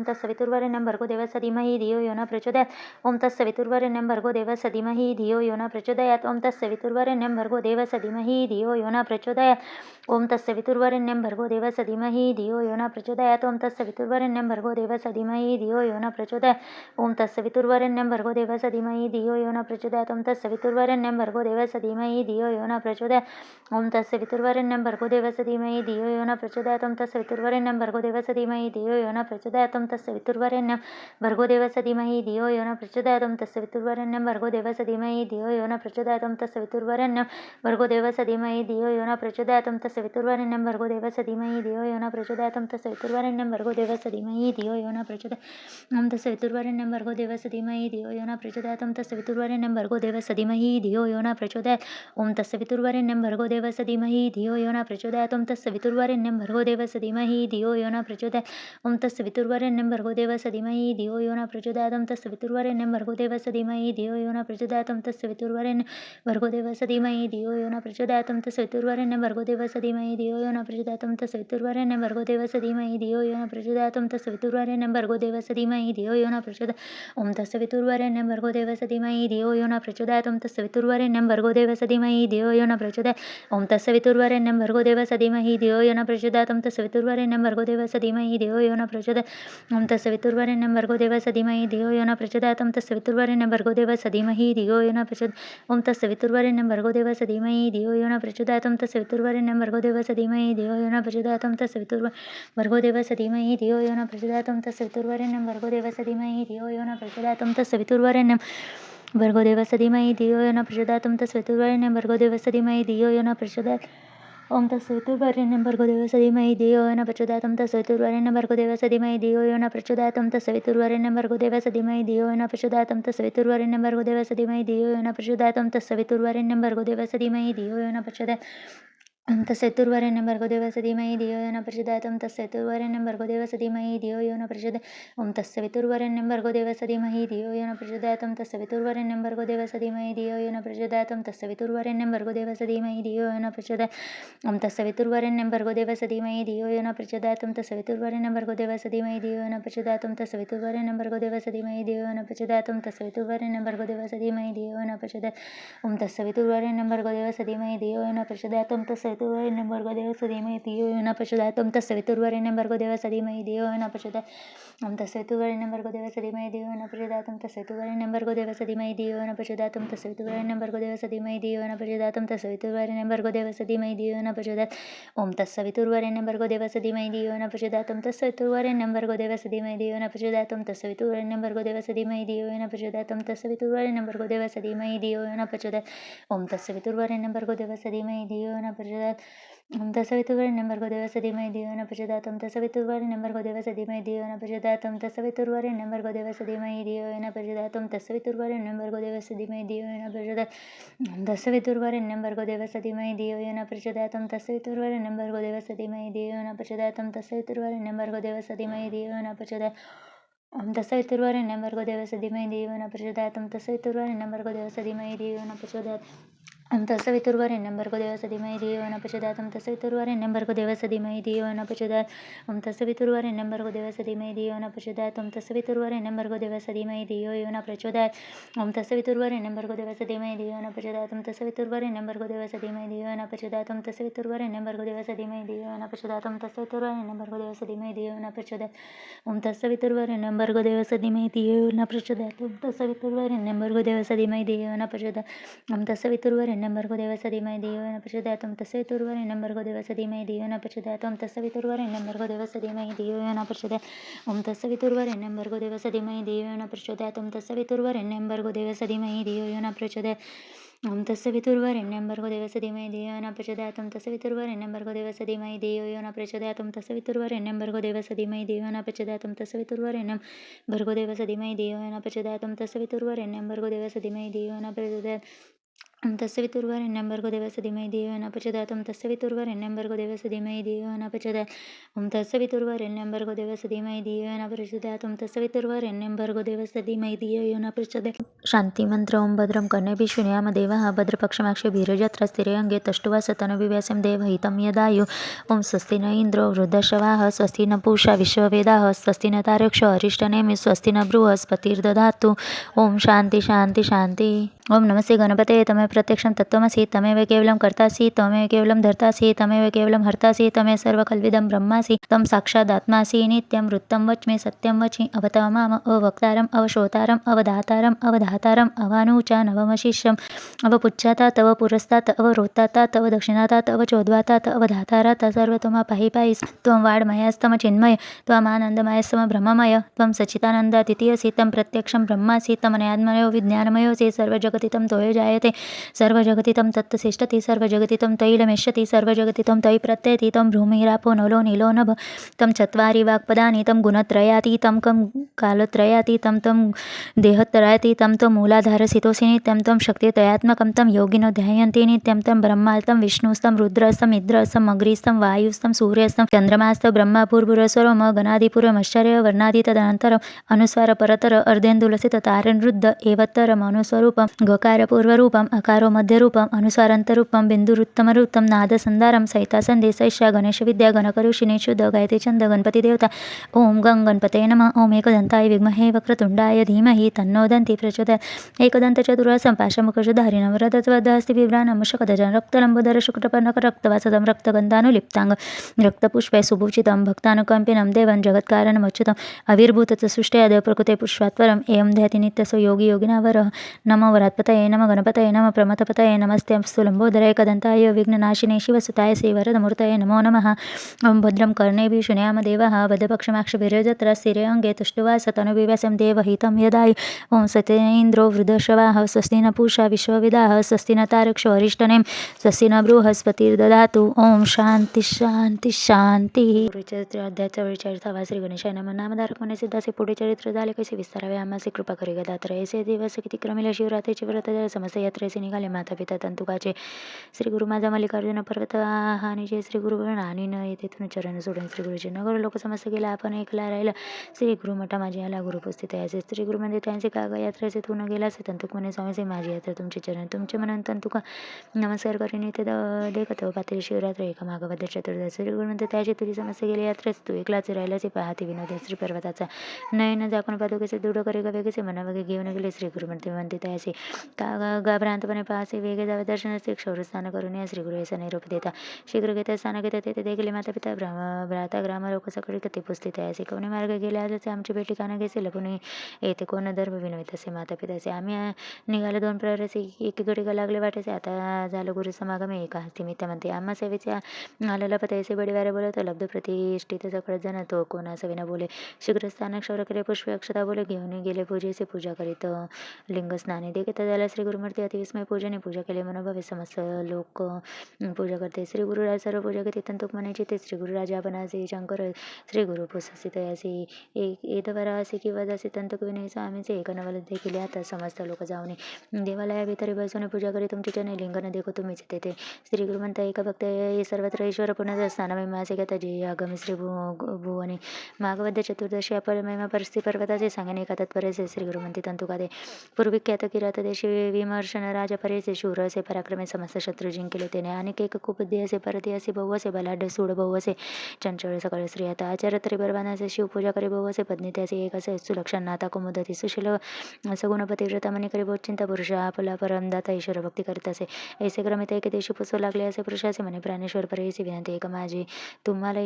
ओम तत्सवितुर्वरेण्यं भर्गो देवस्य धीमहि धियो यो न प्रचोदयात् ओम तत्सवितुर्वरेण्यं भर्गो देवस्य धीमहि धियो यो न प्रचोदयात् ओम तत्सवितुर्वरेण्यं भर्गो देवस्य धीमहि धियो यो न प्रचोदयात् ओम तत्सवितुर्वरेण्यं भर्गो देवस्य धीमहि धियो यो न प्रचोदयात् ओम तत्सवितुर्वरेण्यं भर्गो देवस्य धीमहि धियो यो न प्रचोदयात् ओम तत्सवितुर्वरेण्यं भर्गो देवस्य धीमहि धियो यो न प्रचोदयात् ओम तत्सवितुर्वरेण्यं भर्गो देवस्य धीमहि धियो यो न प्रचोदयात् ओम तत्सवितुर्वरेण्यं भर्गो देवस्य धीमहि धियो यो न प्रचोदयात् ओम तत्सवितुर्वरेण्यं भर्गो देवस्य धीमहि धियो यो न प्रचोदयात् ओम तत्सवितुर्वरेण्यं भर्गो देवस्य धीमहि धियो यो न प्रचोदयात् ओम तत्सवितुर्वरेण्यं भर्गो देवस्य धीमहि धियो यो न प्रचोदयात् ओम तत्सवितुर्वरेण्यं भर्गो देवस्य धीमहि धियो यो न प्रचोदयात् ओम तत्सवितुर्वरेण्यं भर्गो देवस्य धीमहि धियो यो न प्रचोदयात् ओम तत्सवितुर्वरेण्यं भर्गो देवस्य धीमहि धियो यो न प्रचोदयात् ओम तत्सवितुर्वरेण्यं भर्गो देवस्य धीमहि धियो यो न प्रचोदयात् ओम तत्सवितुर्वरेण्यं भर्गो देवस्य धीमहि धियो यो न प्रचोदयात् ओम तत्सवितुर्वरेण्यं भर्गो देवस्य धीमहि धियो यो न प्रचोदयात् ओम तत्सवितुर्वरेण्यं भर्गो देवस्य धीमहि धियो यो न प्रचोदयात् ओम तत्सवितुर्वरेण्यं भर्गो देवस्य धीमहि धियो यो न प्रचोदयात् ओम तत्सवितुर्वरेण्यं भर्गो देवस्य धीमहि धियो यो न प्रचोदयात् ओम तत्सवितुर्वरेण्यं भर्गो देवस्य धीमहि धियो यो न प्रचोदयात् ओम तत्सवितुर्वरेण्यं भर्गो देवस्य धीमहि धियो यो न प्रचोदयात् ओम तत्सवितुर्वरेण्यं भर्गो देवस्य धीमहि धियो यो न प्रचोदयात् ओम तत्सवितुर्वरेण्यं भर्गो देवस्य धीमहि धियो यो न प्रचोदयात् ओम तत्सवितुर्वरेण्यं भर्गो देवस्य धीमहि धियो यो न प्रचोदयात् ओम तत्सवितुर्वरेण्यं भर्गो देवस्य धीमहि धियो यो न प्रचोदयात् ओम तत्सवितुर्वरेण्यं भर्गो देवस्य धीमहि धियो यो न प्रचोदयात् ओम तत्सवितुर्वरेण्यं भर्गो देवस्य धीमहि धियो यो न प्रचोदयात् ओम तत्सवितुर्वरेण्यं भर्गो देवस्य धीमहि धियो यो न प्रचोदयात् ओम तत्सवितुर्वरेण्यं भर्गो देवस्य धीमहि धियो यो न प्रचोदयात् ओम तत्सवितुर्वरेण्यं भर्गो देवस्य धीमहि धियो यो न प्रचोदयात् ओम तत्सवितुर्वरेण्यं भर्गो देवस्य धीमहि धियो यो न प्रचोदयात् ओम तत्सवितुर्वरेण्यं भर्गो देवस्य धीमहि धियो यो न प्रचोदयात् ओम तत्सवितुर्वरेण्यं भर्गो देवस्य धीमहि धियो यो न प्रचोदयात् ओम तत्सवितुर्वरेण्यं भर्गो देवस्य धीमहि धियो यो न प्रचोदयात् ओम तत्सवितुर्वरेण्यं भर्गो देवस्य धीमहि धियो यो न प्रचोदयात् ओम तत्सवितुर्वरेण्यं भर्गो देवस्य धीमहि धियो यो न प्रचोदयात् ओम तत्सवितुर्वरेण्यं भर्गो देवस्य धीमहि धियो यो न प्रचोदयात् ओम तत्सवितुर्वरेण्यं भर्गो देवस्य धीमहि धियो यो न प्रचोदयात् ओम तत्सवितुर्वरेण्यं भर्गो देवस्य धीमहि धियो यो न प्रचोदयात् ओम तत्सवितुर्वरेण्यं भर्गो देवस्य धीमहि धियो यो न प्रचोदयात् ओम तत्सवितुर्वरेण्यं भर्गो देवस्य धीमहि धियो यो न प्रचोदयात् ओम तत्सवितुर्वरेण्यं भर्गो देवस्य धीमहि धियो यो न प्रचोदयात् ओम तत्सवितुर्वरेण्यं भर्गो देवस्य धीमहि धियो यो न प्रचोदयात् ओम तत्सवितुर्वरेण्यं भर्गो देवस्य धीमहि धियो यो न प्रचोदयात् ओम तत्सवितुर्वरेण्यं भर्गो देवस्य धीमहि धियो यो न प्रचोदयात् ओम तत्सवितुर्वरेण्यं भर्गो देवस्य धीमहि धियो यो न प्रचोदयात् ओम तत्सवितुर्वरेण्यं भर्गो देवस्य धीमहि धियो यो न प्रचोदयात् ओम तत्सवितुर्वरेण्यं भर्गो देवस्य धीमहि धियो यो न प्रचोदयात् ओम तत्सवितुर्वरेण्यं भर्गो देवस्य धीमहि धियो यो न प्रचोदयात् ओम तत्सवितुर्वरेण्यं भर्गो देवस्य धीमहि धियो यो न प्रचोदयात् ओम तत्सवितुर्वरेण्यं भर्गो देवस्य धीमहि धियो यो न प्रचोदयात् ओम तत्सवितुर्वरेण्यं भर्गो देवस्य धीमहि धियो यो न प्रचोदयात् ओम तत्सवितुर्वरेण्यं भर्गो देवस्य धीमहि धियो यो न प्रचोदयात् ओम तत्सवितुर्वरेण्यं भर्गो देवस्य धीमहि धियो यो न प्रचोदयात् ओम तत्सवितुर्वरेण्यं भर्गो देवस्य धीमहि धियो यो न प्रचोदयात् ओम तत्सवितुर्वरेण्यं भर्गो देवस्य धीमहि धियो यो न प्रचोदयात् ओम तत्सवितुर्वरेण्यं भर्गो देवस्य धीमहि धियो यो न प्रचोदयात् ओम तत्सवितुर्वरेण्यं भर्गो देवस्य धीमहि धियो यो न प्रचोदयात् ओम तत्सवितुर्वरेण्यं भर्गो देवस्य धीमहि धियो यो न प्रचोदयात् ओम तत्सवितुर्वरेण्यं भर्गो देवस्य धीमहि धियो यो न प्रचोदयात् ओम तत्सवितुर्वरेण्यं भर्गो देवस्य धीमहि धियो यो न प्रचोदयात् ओम तत्सवितुर्वरेण्यं भर्गो देवस्य धीमहि धियो यो न प्रचोदयात् ओम तत्सवितुर्वरेण्यं भर्गो देवस्य धीमहि धियो यो न प्रचोदयात् ओम तत्सवितुर्वरेण्यं भर्गो देवस्य धीमहि धियो यो न प्रचोदयात् ओम तत्सवितुर्वरेण्यं भर्गो देवस्य धीमहि धियो यो न प्रचोदयात् ओम तत्सवितुर्वरेण्यं भर्गो देवस्य धीमहि धियो यो न प्रचोदयात् ओम तत्सवितुर्वरेण्यं भर्गो देवस्य धीमहि धियो यो न प्रचोदयात् ओम तत्सवितुर्वरेण्यं भर्गो देवस्य धीमहि धियो यो न प्रचोदयात् ओम तत्सवितुर्वरेण्यं भर्गो देवस्य धीमहि धियो यो न प्रचोदयात् ओम तत्सवितुर्वरेण्यं भर्गो देवस्य धीमहि धियो यो न प्रचोदयात् ओम तत्सवितुर्वरेण्यं भर्गो देवस्य धीमहि धियो यो न प्रचोदयात् ओम तत्सवितुर्वरेण्यं भर्गो देवस्य धीमहि धियो यो न प्रचोदयात् ओम तत्सवितुर्वरेण्यं भर्गो देवस्य धीमहि धियो यो न प्रचोदयात् ओम तत्सवितुर्वरेण्यं भर्गो देवस्य धीमहि धियो यो न प्रचोदयात् ओम तत्सवितुर्वरेण्यं भर्गो देवस्य धीमहि धियो यो न प्रचोदयात् ओम तत्सवितुर्वरेण्यं भर्गो देवस्य धीमहि धियो यो न प्रचोदयात् ओम तत्सवितुर्वरेण्यं भर्गो देवस्य धीमहि धियो यो न प्रचोदयात् ओम तत्सवितुर्वरेण्यं भर्गो देवस्य धीमहि धियो यो न प्रचोदयात् ओम तत्सवितुर्वरेण्यं भर्गो देवस्य धीमहि धियो यो न प्रचोदयात् ओम तत्सवितुर्वरेण्यं भर्गो देवस्य धीमहि धियो यो न प्रचोदयात् ओम तत्सवितुर्वरेण्यं भर्गो देवस्य धीमहि धियो यो न प्रचोदयात् ओम तत्सवितुर्वरेण्यं भर्गो देवस्य धीमहि धियो यो न प्रचोदयात् ओम तत्सवितुर्वरेण्यं भर्गो देवस्य धीमहि धियो यो न प्रचोदयात् ओम तत्सवितुर्वरेण्यं भर्गो देवस्य धीमहि धियो यो न प्रचोदयात् ओम तत्सवितुर्वरेण्यं भर्गो देवस्य धीमहि धियो यो न प्रचोदयात् ओम तत्सवितुर्वरेण्यं भर्गो देवस्य धीमहि धियो यो न प्रचोदयात् ओम तत्सवितुर्वरेण्यं भर्गो देवस्य धीमहि धियो यो न प्रचोदयात् ओम तत्सवितुर्वरेण्यं भर्गो देवस्य धीमहि धियो यो न प्रचोदयात् ओम तत्सवितुर्वरेण्यं भर्गो देवस्य धीमहि धियो यो न प्रचोदयात् ओम तत्सवितुर्वरेण्यं भर्गो देवस्य धीमहि धियो यो न प्रचोदयात् तस्य वितुर्वरेण्यं भर्गो देवस्य धीमहि धियो न प्रचोदयात् तस्य वितुर्वरेण्यं भर्गो देवस्य धीमहि धियो न प्रचोदयात् तस्य वितुर्वरेण्यं भर्गो देवस्य धीमहि धियो न प्रचोदयात् तस्य वितुर्वरेण्यं भर्गो देवस्य धीमहि धियो न प्रचोदयात् शान्तिमन्त्र ओं भद्रं कर्णेभिः शृणुयाम देवः भद्रपक्षमाक्षभिर्यजत्र स्थिरे अङ्गे तष्टुवास तनविव्यासं देवहितं यदायु ओं स्वस्ति न इन्द्रो वृद्धश्रवाः स्वस्ति न पूषा विश्ववेदाः स्वस्ति न तारक्ष अरिष्टनेमि स्वस्ति न बृहस्पतिर्दधातु ओं शान्ति शान्ति शान्ति ओं नमस्ते गणपते तमेव प्रत्यक्षं तत्त्वमसि तमेव केवलं कर्तासि तमेव केवलं धर्तासि तमेव केवलं हर्तासि तमेव सर्वखल्विदं ब्रह्मासि तं साक्षादात्मासि नित्यं वृत्तं वच्मि सत्यं वचि अवतमाम अवक्तारम् अवश्रोतारम् अवधातारम् अवधातारम् अवानुचा नवमशिष्यम् अवपुच्छाता तव पुरस्तात् अवरोत्ताता तव दक्षिणातात् अवचोद्वातात् अवधातारात् सर्वतोमा पाहि पाहि त्वं वाड्मयस्तम चिन्मय त्वमानन्दमयस्तम ब्रह्ममय त्वं सच्चिदानन्दातिथियसि तं प्रत्यक्षं ब्रह्मासि तमनयात्मयो विज्ञानमयोऽसि सर्वजगति तं तोयो जायते सर्वजगति तं तत्ततिष्ठति सर्वजगति तं तैलमेष्यति सर्वजगति तं तयि प्रत्ययति तं भूमिरापो नलो नीलो नभ तं चत्वारि वाक्पदानि तं गुणत्रयातीतं कं कालत्रयातीतं तं देहत्रयातीतं तं मूलाधारसितोऽसि नित्यं तं शक्तित्रयात्मकं तं योगिनो ध्यायन्ति नित्यं तं ब्रह्मास्तं विष्णुस्तं रुद्रस्तं इन्द्रस्तं अग्निस्तं वायुस्तं सूर्यस्तं चन्द्रमास्तं ब्रह्मा भूर्भुवस्वरम गणादिपुरमश्चर्य वर्णादितदनन्तरम् अनुस्वार परतर अर्धेन्दुलसित तारनरुद्ध एवत्तरम् अनुस्वरूपं गकार पूर्वरूपम् अकारो मध्यरूपम् अनुस्वारान्तरूपं बिन्दुरुत्तमरूपं नादसन्धारं सहितासन्धि सैष्या गणेशविद्या गणकऋषिणी शुद्ध गायत्रीछन्द गणपतिदेवता ओं गं गणपतये नमः ओं एकदन्ताय विद्महे वक्रतुण्डाय धीमहि तन्नो दन्ति प्रचोदयात् एकदन्तचतुरासं पाशमुखशुधारि नवरथवदहस्ति बिभ्राणं मुषकध्वजं रक्तलम्बोदर शुक्रपर्णकरक्तवासदं रक्तगन्धानुलिप्ताङ्ग रक्तपुष्पे सुभूषितं भक्तानुकम्पिनं देवं जगत्कारणमच्युतम् आविर्भूतसृष्ट्या प्रकृते पुष्पात्वरम् एवं ध्याति नित्यसो योगी योगिनावरः नमो वरात्पतये नमः गणपतये नमः प्रमथपतये नमस्ते अस्तु लम्बोदर एकदन्ताय विघ्ननाशिने शिवसुताय श्रीवरदमूर्तये नमो नमः ओं भद्रं कर्णेभिः शृणुयाम देवः भद्रपक्षमाक्षभिर्यजत्र स्थिरे अङ्गे तुष्टुवास तनुविव्यासं देवहितं यदायु ओं सत्येन्द्रो वृद्धश्रवाः स्वस्ति न पूषा विश्वविदाः स्वस्ति न तारक्षो अरिष्टनेम स्वस्ति न बृहस्पतिर्दधातु ओं शांती शांती शांती चरित्र अध्यायाचा विचारता श्री गणेशाय नमः नामधारक म्हणे सिद्धाचे पुढे चरित्र झाले कसे विस्तारावे आम्हाचे कृपा करी गदात्र ऐसे दिवस किती क्रमिले शिवरात्रीचे व्रत समस्त यात्रेचे निघाले माता पिता तंतुकाचे श्री गुरु माझा मल्लिकार्जुन पर्वत हानीचे श्री गुरु आणि न येथे तेथून चरण सोडून श्री गुरुचे नगर लोक समस्त गेला आपण एकला राहिला श्री गुरु मठा माझी आला गुरुपस्थित यायचे श्री गुरु म्हणजे त्यांचे कागा यात्रेचे तू न गेलासे तंतुक म्हणे स्वामीचे माझी यात्रा तुमचे चरण तुमचे म्हणून तंतुका नमस्कार करीन ते देखत पात्री शिवरात्र एका मागवद्य चतुर्दशी श्री गुरु म्हणते त्याची तुझी समस्या गेली यात्रेच तू एकलाच राहिल्याचे पाहते विनोद श्री पर्वताचा नयन झाकून पादुकेचे दृढ करे गा वेगेचे मनावगे घेऊन गेले श्री गुरु म्हणते त्याचे का गाभ्रांतपणे पाहासे वेगे जावे दर्शनाचे क्षौरस्थान करून या श्री गुरु याचा निरोप देता शीघ्र घेता स्थान घेता तेथे देखील माता पिता भ्राता ग्राम लोक सकळी कथे पुसते त्याचे कोणी मार्ग गेले आजचे आमची भेटी काना घेसे लपून येते कोण धर्म विनवित असे माता पिताचे आम्ही निघाले दोन प्रहराचे एकीकडे लागले वाटायचे आता झालं गुरु समागमे एका हस्ती मित्या म्हणते आम्हा सेवेचे आलेला पतायचे बडीवारे बोलत लब्ध प्रतिष्ठित सकळ जण तो कोण असं विना बोले शीघ्र स्थानक क्षौर केले पुष्प अक्षता बोले घेऊन गेले पूजेचे पूजा करीत लिंग स्नाने देखील झाला श्री गुरुमूर्ती अतिविस्मय पूजने पूजा केले मनोभावे समस्त लोक पूजा करते श्री गुरुराज सर्व पूजा करते तंतुक म्हणायचे ते श्री गुरुराजा बनाचे शंकर श्री गुरु पुससित असे एदवरा असे किंवा जसे तंतुक विनय स्वामीचे एक नवल देखील आता समस्त लोक जाऊन देवालयाभितरी बसून पूजा करी तुमची जने लिंगन देखो तुम्हीच तेथे श्री गुरु म्हणता एका भक्त सर्वत्र ईश्वर पुन्हा स्थानमहिमासे घेता जे आगमी श्री भुवने मागवद्य चतुर्दशी अपरमहिमा परिस्थिती पर्वताचे सांगणे एका तत्परेचे श्री गुरु म्हणते तंतुकादे पूर्विख्यात किरात देशी विमर्शन राजा परेचे शूर असे पराक्रमे समस्त शत्रू जिंकले त्याने अनेक एक कुपदी असे परती असे बहु असे बलाढ्य सूड बहु असे चंचळ सकाळ स्त्री आता आचार्य तरी बरबानाचे शिवपूजा करी बहु असे पत्नी त्याचे एक असे सुलक्षण नाता कुमुदती सुशील सगुणपती व्रता मनी करी बहुत चिंता पुरुष आपला परमदाता ईश्वर भक्ती करीत असे ऐसे क्रमित एक दिवशी पुसू लागले असे पुरुषाचे म्हणे प्राणेश्वर परेसी विनंती एक माझी तुम्हाला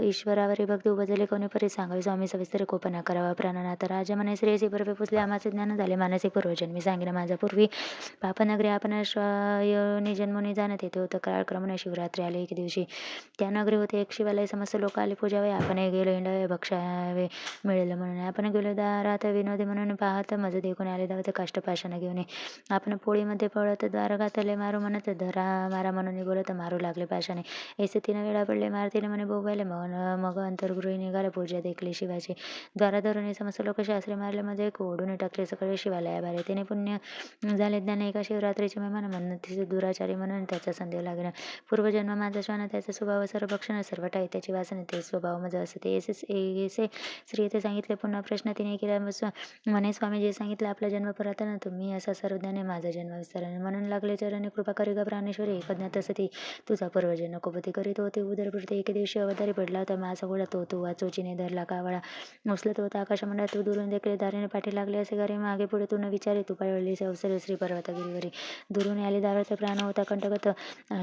ईश्वरावरी भक्ती उपजले कोणी परी सांगावी स्वामी सविस्तर कोपना करावा प्राणनाथ राजा म्हणे श्रेयसी पर्वे पुसले आमाचे ज्ञान झाले मानसी पूर्वजन मी सांगितलं माझा पूर्वी पापनगरी आपण योनी जन्मोनी जाणत येते होतं काळक्रमण शिवरात्री आले एक दिवशी त्या नगरी होते एक शिवालय समस्त लोक आले पूजावे आपण गेलो इंडावे भक्षावे मिळेल म्हणून आपण गेलो दारात विनोदी म्हणून पाहत मज देखून आले धावत काष्टपाशानं घेऊन आपण पोळीमध्ये पळत दार घातले मारू म्हणत धरा मारा म्हणून बोलत मारू लागले पाशाने ऐसे 3 वेळा पडले मारतीने म्हणे बोगायले मग अंतर्गृही निघाले पूजा देखली शिवाची द्वारा धरून समस्त लोक शास्त्री मारले म्हणजे ओढून टाकले सकाळी शिवालया बारे तिने पुण्य झाले ज्ञान एका शिवरात्रीचे मेहमान म्हणून तिचे दुराचारी म्हणून त्याचा संदेह लागला. पूर्वजन्म माझा श्वान त्याचा स्वभाव सर्व भक्षण सर्व टाई त्याची वासना ते स्वभाव माझा असते ऐसे श्री येथे सांगितले. पुन्हा प्रश्न तिने केला म्हणे स्वामी जे सांगितलं आपला जन्म पुरातन तुम्ही असा सर्वज्ञाने माझा जन्म विस्ताराने म्हणून लागले चरणी कृपा करी ग प्राणेश्वरी एकज्ञात सती तुझा पूर्वजन्म कुपती करीत होते उदरपूर्ती एके दिवशी अवतारी पडला होता माझा गोळा तो वाचोचीने धरला कावळा उचलत होता आकाशमंडळात तू दुरून देखील दारीने पाठी लागले असे गारे मागे पुढे तू न विचारे तू पळवलीस अवसरे श्री पर्वतगिरीवरी दुरून आले दाराचा प्राण होता कंटकत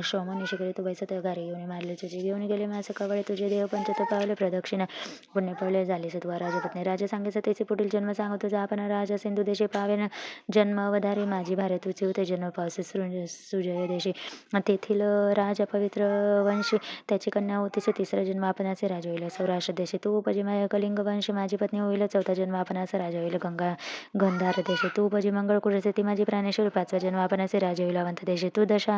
श्रमणी शिकले तू बैसत गारे घेऊन मारले तुझे घेऊन गेले माझं कवळे तुझे देव पंचत पावले प्रदक्षिणा पुण्य पडले झाले तुवा राजपत्नी राजा सांगायचं त्याचे पुढील जन्म सांगतो जा आपण राजा सिंधू देशे पावेन जन्म अवधारी माझी भारे तुझे होते जन्म पावसे सुजय देशी तेथील राजा पवित्र वंशी त्याची कन्या होतीच तिसरा जन्म आपणाचे राजा होईल सौराष्ट्र देशे तू उपजी कलिंग वंशी माझी पत्नी होईल चौथा जन्म आपणाचा राजा होईल गंधार देशे तू उपजी मंगळकुळचे ती माझी प्राणेश्वर पाचवा जन्म आपणाचे राजा होईल अवंत देशे तू दशा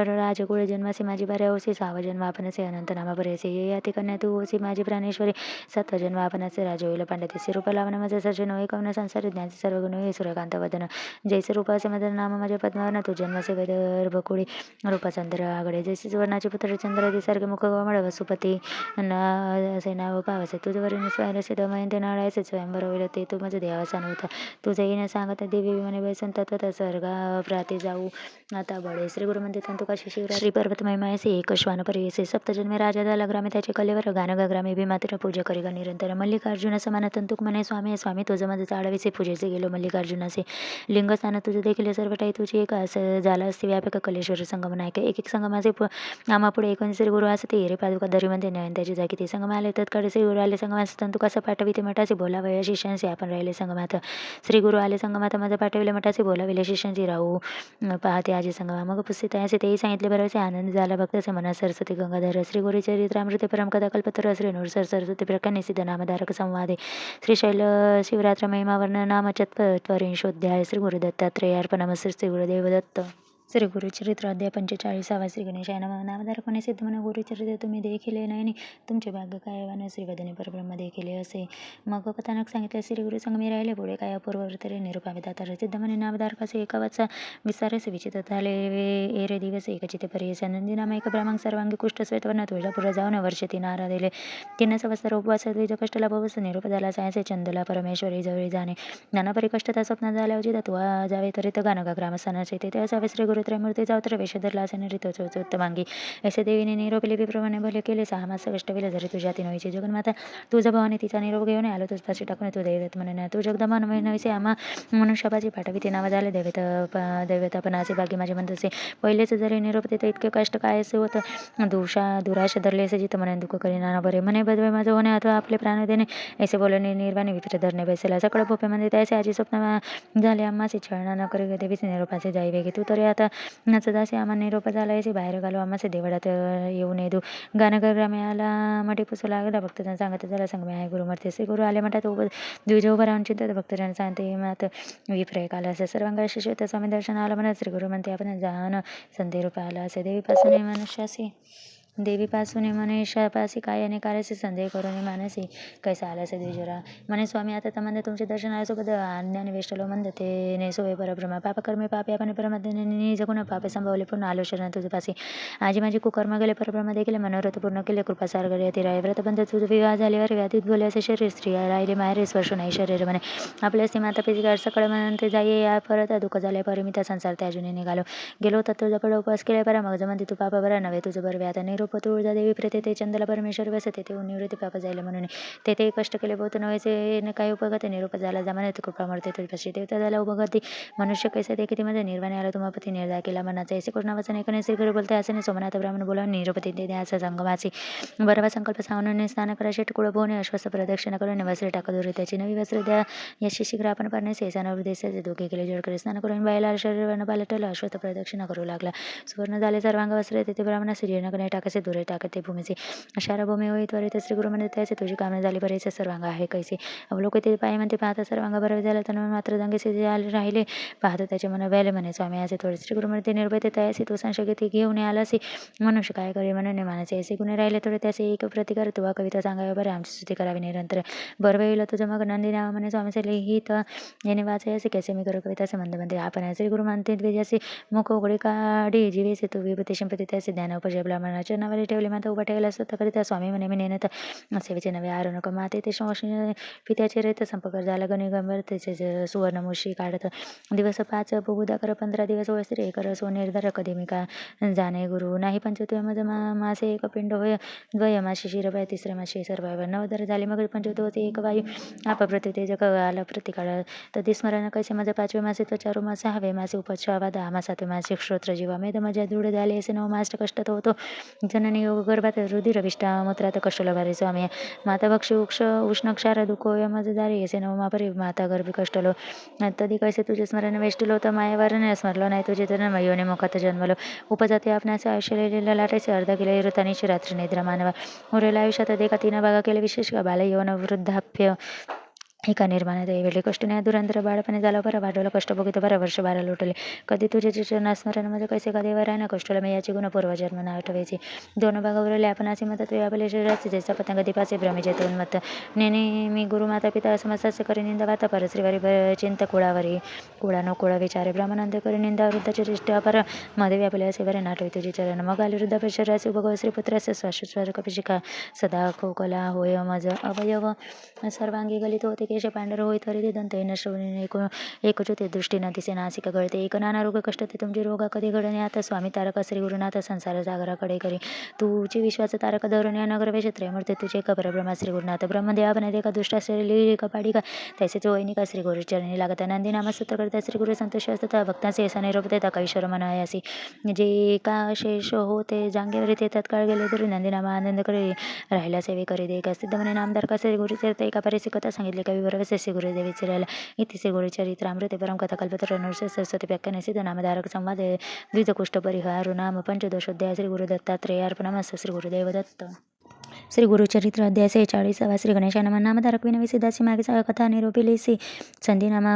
राजकुळे जन्मासी माझी भार्या होसी सहावा जन्म आपणाचे अनंत नामा बरेसे या ती कन्या तू होसी माझी प्राणेश्वरी सातवा जन्म आपणाचे राजा होईल पांडतीचे रूप लावण माझे सर्जन होय कवन संसार ज्ञानचे सर्व गुण होय सूर्यकांत वदन जैसे रूपाचे मदन नाम माझ्या पद्मावन तू जन्मसे वैदर्भ कुळी रूपचंद्र आगडे जैसे सुवर्णाचे पुत्र चंद्र दिसारखे मुख कमळ वसुपती असे नाव पावसे तुझवरील स्वयंसे दमयंते नाळायचे स्वयंवर होईल ते तू माझं देवासान होता तुझे येणं सांगत देवी विमाने बैसून तत्वत स्वर्गा प्राते जाऊ आता बळे श्री गुरु म्हणते तंतु काशी शिवरा श्री पर्वत महिमायसे एक श्वान परियसे सप्तजन्मे राजा झाला ग्रामे त्याचे कलेवर गानगा ग्रामे भीमात्र पूजा करी गा निरंतर मल्लिकार्जुन समान तंतुक म्हणे स्वामी स्वामी तुझं माझं चाळवीसे पूजेचे गेलो मल्लिकार्जुनाचे लिंगस्थान तुझे देखील सर्व टाई तुझी एक असं झालं असते व्यापक कलेश्वर संगम नायक एक संगमाचे आम्हा पुढे एकूण श्री गुरु असते रे पादुका दरी म्हणते न्याय त्याची जागी ते संगम आले तत्काळ श्री गुरु आले संगमात तंतु कसं पाठवी ते मठाचे बोलावया शिष्यांशी आपण राहिले संगमात श्री गुरु आले संगमात माझं पाठविले मठाचे बोलाविले शिष्यांची राहू पाहते आजी संगमा मग पुस्तित असे तेही सांगितले बरोबर आनंद झाला भक्तचे मनात सरस्वती गंगाधर श्री गुरु चरित्रामृते परमकथा कल्पतर श्री नूर सरस्वती प्रकरणे सिद्ध नामधारक संवादे श्री शैल शिवरात्र महिमावर्ण नाम चत्वरिंशोध्याय श्री गुरु दत्तात्रेयार्पणमस्तु श्री गुरुदेव दत्त श्री गुरुचरित्र अध्याय 45 श्री गणेशाय नमः नामधारक म्हणे सिद्ध म्हणे गुरुचरित्र तुम्ही देखिले नाही तुमचे भाग्य काय वाने श्रीवदने परब्रह्म देखिले असे मग कथानक सांगितले श्री गुरु संग मी राहिले पुढे काय अपूर्व तरी निरुपावे दातार सिद्ध म्हणे नामधारकाचे एका वाचा विस्तारस विचित्र झाले एरे दिवस एकचिते परियस नंदी नाम एक ब्राह्मण सर्वांगी कुष्ठ श्वेतवर्ण तुळजापूर जाऊन वर्षे तीन आरा दिले तीन सवस्तर उपवास द्विज कष्टला भवस निरूप झाला सायसे चंदला परमेश्वरी जवळी जाणे नानापरी कष्टता स्वप्न झाल्या उचित तू जावे तरी तर गानगा ग्रामस्थानाचे तेथे असावे श्री गुरु त्रयमूर्ती जावतर वेशधरला असे ऋतोत्तमांगी ऐसे देवीने निरोप लिपीप्रमाणे भले केले 6 मास कष्टविले जरी तुझ्या ती नवीची जगन्माता तुझा भवानी तिचा निरोप घेऊन आलो तुझ पाशी टाकून तू दैवत म्हणे तू जगदमा नवीसे आम्हा मनुष्यापाची पाठवी ते नाव झाले दैवतापणाचे भाग्य माझे म्हणतसे पहिलेच जरी निरोप देत इतके कष्ट काय असे होतं दुराश धरले असे जिथं म्हणे दुःख करी नाना बरे म्हणे बदवे माझं होणे अथवा आपले प्राण देणे ऐसे बोलणे निर्वाणी वित्र धरणे बैसेला सकळ भोपे म्हणजे त्याचे आजी स्वप्न झाले आम्हाचे छळणा न करी देवीचे निरोपाचे जाई वेगे तू तरी आता नचदासे आम्हा निरोप झाला याचे बाहेर घालू आम्हाचे देवळात येऊ नये दू गानगर ग्रामे आला मठी पुसू लागला भक्तजन सांगत झाला संगमे आहे गुरुमूर्ती श्री गुरु आले म्हणतात द्विज उभं राहून चिंतत भक्तजन सांगते मात विप्रय काला असे सर्वांगा शिष्य स्वामी दर्शन आलं म्हणत श्री गुरु म्हणते आपण जान संधी रूप आला असे देवीपासून मनुष्यासी मनुष्यापासी काय आणि कार्याचे संदेह करून मानसी कैसा आला असे द्विजरा म्हणे स्वामी आता तमंद तुमचे दर्शन आल्यासोबत अन्याने वेष्टलो मंद ते नेसोवे परब्रह्म पापकर्मे पापे आपण परमज्ञानी जगून पापे संभवले पूर्ण आलो शरण तुझपासी आजी माझी कुकर्म गेले परब्रह्म देखील मनोरथ पूर्ण केले कृपा सागर येते राय व्रतबंध तुझ विवाह झाल्यावर व्याधीत बोले असे शरीर स्त्री राहिले माहेरे स्पर्श नाही शरीर म्हणे आपल्या स्त्री माता पिता सकळ म्हणते जाई या परत दुःख झाले परिमिता संसार त्या अजून निघालो गेलो तर तुझा पड उपवास केले परा मग जमंती तू पाप बरा नव्हे तुझं बरवे आता निरूप तुळजा देवी प्रेते ते चंदला परमेश्वर बसते ते निवृत्ती पाप जायला म्हणून तेथे कष्ट केले बहुत नव्हेचे काही उपगत निरूप झाला जमाने कृपा मरते तुझपाशी देवता झाला उपगती मनुष्य कैसे ते किती मध्ये निर्वाणी आला तुम्हापती निर्धार केला मनाचा ऐसे कृष्ण वचन एकने श्री गुरु बोलते असे सोमनाथ ब्राह्मण बोला निरूपती ते असं संगमाची बरवा संकल्प सांगून स्नान करा शेटकुळ भोवणे अश्वस्थ प्रदक्षिणा करून वस्त्रे टाका दुरी त्याची नवी वस्त्र द्या यशी शीघ्र आपण करणे सेसाना देशाचे दोघे केले जड करे स्नान करून बायला शरीर पालटलं अश्वस्थ प्रदक्षिणा करू लागला सुवर्ण झाले सर्वांग वस्त्रे तेथे ब्राह्मण श्रीनगने टाका कसे दूर टाकत ते भूमीचे अशारा भूमी होई त्वरित श्री गुरु म्हणते त्याचे तुझी कामना झाली बरेच सर्वांग आहे कैसे अवलोक ते पाय म्हणते पाहता सर्वांग बरे झालं तर मात्र दंगेसे राहिले पाहता त्याचे मन व्याले म्हणे स्वामी असे थोडे श्री गुरु म्हणते निर्भय ते तयासी तू संशय घेऊन आलासी मनुष्य काय करे म्हणून मानाचे असे गुन्हे राहिले थोडे त्याचे एक प्रतिकार तुवा कविता सांगावे बरे आमची स्तुती करावी निरंतर बरवेला तुझं मग नंदी नाव म्हणे स्वामीचे लिहित याने वाचाय असे कैसे मी करू कविता असे म्हणते आपण श्री गुरु मानते द्वेजाचे मुख उघडी काढी जीवेसे तू विभूती संपत्ती त्याचे ज्ञान उपजय ब्राह्मणाच्या नावाने ठेवले माता उभा ठेवला असता कविता स्वामी म्हणे मी नेनत सेवेचे नवे आरोनक माते ते संवशनी पित्याचे रेत संपर्क झाला गणिगंबर त्याचे सुवर्णमुशी काढत दिवस 5 बहुदा कर 15 दिवस वस्त्री कर सो निर्धार कधी मी का जाणे गुरु नाही पंचतुय मज मासे एक पिंड होय द्वय मासे शिरबाय तिसरे मासे सर्व नवदर झाले मग पंचतुवती एक वायू अपप्रति तेजक आला प्रतिकाळ तदी स्मरण कैसे माझे 5वे मासे त्वचारू मासे 6वे मासे उपचावा 10 मास 7वे मासे श्रोत्र जीवा मेद मजा दृढ झाले असे 9 मास कष्ट तो होतो जननी योग गर्भात रुधिर विष्टा मूत्रात कष्टला भारी स्वामी माता भक्षी उष्ण क्षार दुखोय मजदारी असे 9 मापरी माता गर्भी कष्टलो तदी कैसे तुझे स्मरण वेष्टलो तर मायावर स्मरलो नाही तुझे तर योनी मुखात जन्मलो उपजाती आपणाचे आयुष्य लिहिलेल्या लाटाचे अर्धा केले ऋतानीशी रात्री निद्रा मानवा उरलेल्या आयुष्यात एका 3 भागा केले विशेष का बाल यौन वृद्धाप्य एका निर्माणात वेळी कष्ट नाही दुरंतर बाळपणे झालं बरं वाढवलं कष्ट बघित बरं वर्ष 12 लोटले कधी तुझे चरणास्मरणामध्ये कैसे कधी वर आहे ना कष्टला मी याची गुण पूर्वजन्म ना आठवायचे 2 भागा उरले आपण असे म्हणतात आपल्या शरीराचे जैसा पतंग दीपाचे भ्रमेचे मत नेने मी गुरु माता पिता समस्याचे करी निंदा वाता परश्रीवारी चिंत कुळावरी कुळा नो कुळा विचारे ब्राह्मणांत करी निंदा वृद्धाचे दृष्टी अपर मध्ये आपल्या असे बरे नाटवे तुझे चरण मग आले वृद्धाप शरीराचे भगव श्रीपुत्राचे श्वासोश्वास कपिशिका सदा खोकला होय मज अवयव सर्वांगी गलित होते केश पांढर होय तरी दंत नश्रवणी एकचोते दृष्टीनं दिसे नासिका गळते एक नाना रोग कष्ट ते तुमचे रोगा कधी घडणे आता स्वामी तारक श्री गुरुनाथ संसार सागराकडे करी तुझी विश्वास तारक धरून या नगर वेश त्रयमूर्ती तुझे एक परब्रह्मा श्री गुरुनाथ ब्रह्मदेवा बनते का दुष्टा श्री कपाडी का तैसेच वैनिका श्री गुरु चरणी लागता नंदी नामसूत्र करता श्री गुरु संतोष असतात भक्तांचे असा निरोप देता कैश्वर मनायासी जे का शेष होते जांगेवरी ते तत्काळ गेले तरी नंदीनामा आनंद करे राहिला सेवे करी दे का सिद्ध म्हणे नामदार का श्री गुरु चरित्र एका परिसी कथा सांगितली कवी बरोबर श्री गुरुदेवी चिरायला इति श्री गुरुचरित्र अमृत परम कथा कल्पतर नृष्य सरस्वती व्याख्यान सिद्ध नामधारक संवाद द्विजकुष्ठ परिहार नाम पंचदशोध्याय श्री गुरु दत्तात्रेय अर्पणमस्तु श्री गुरुदेव दत्त श्री गुरुचरित्र अध्याय 46 श्री गणेशानामा नामधारक विनवी सिद्धासी मागे कथा निरोपिलेसी संधी नामा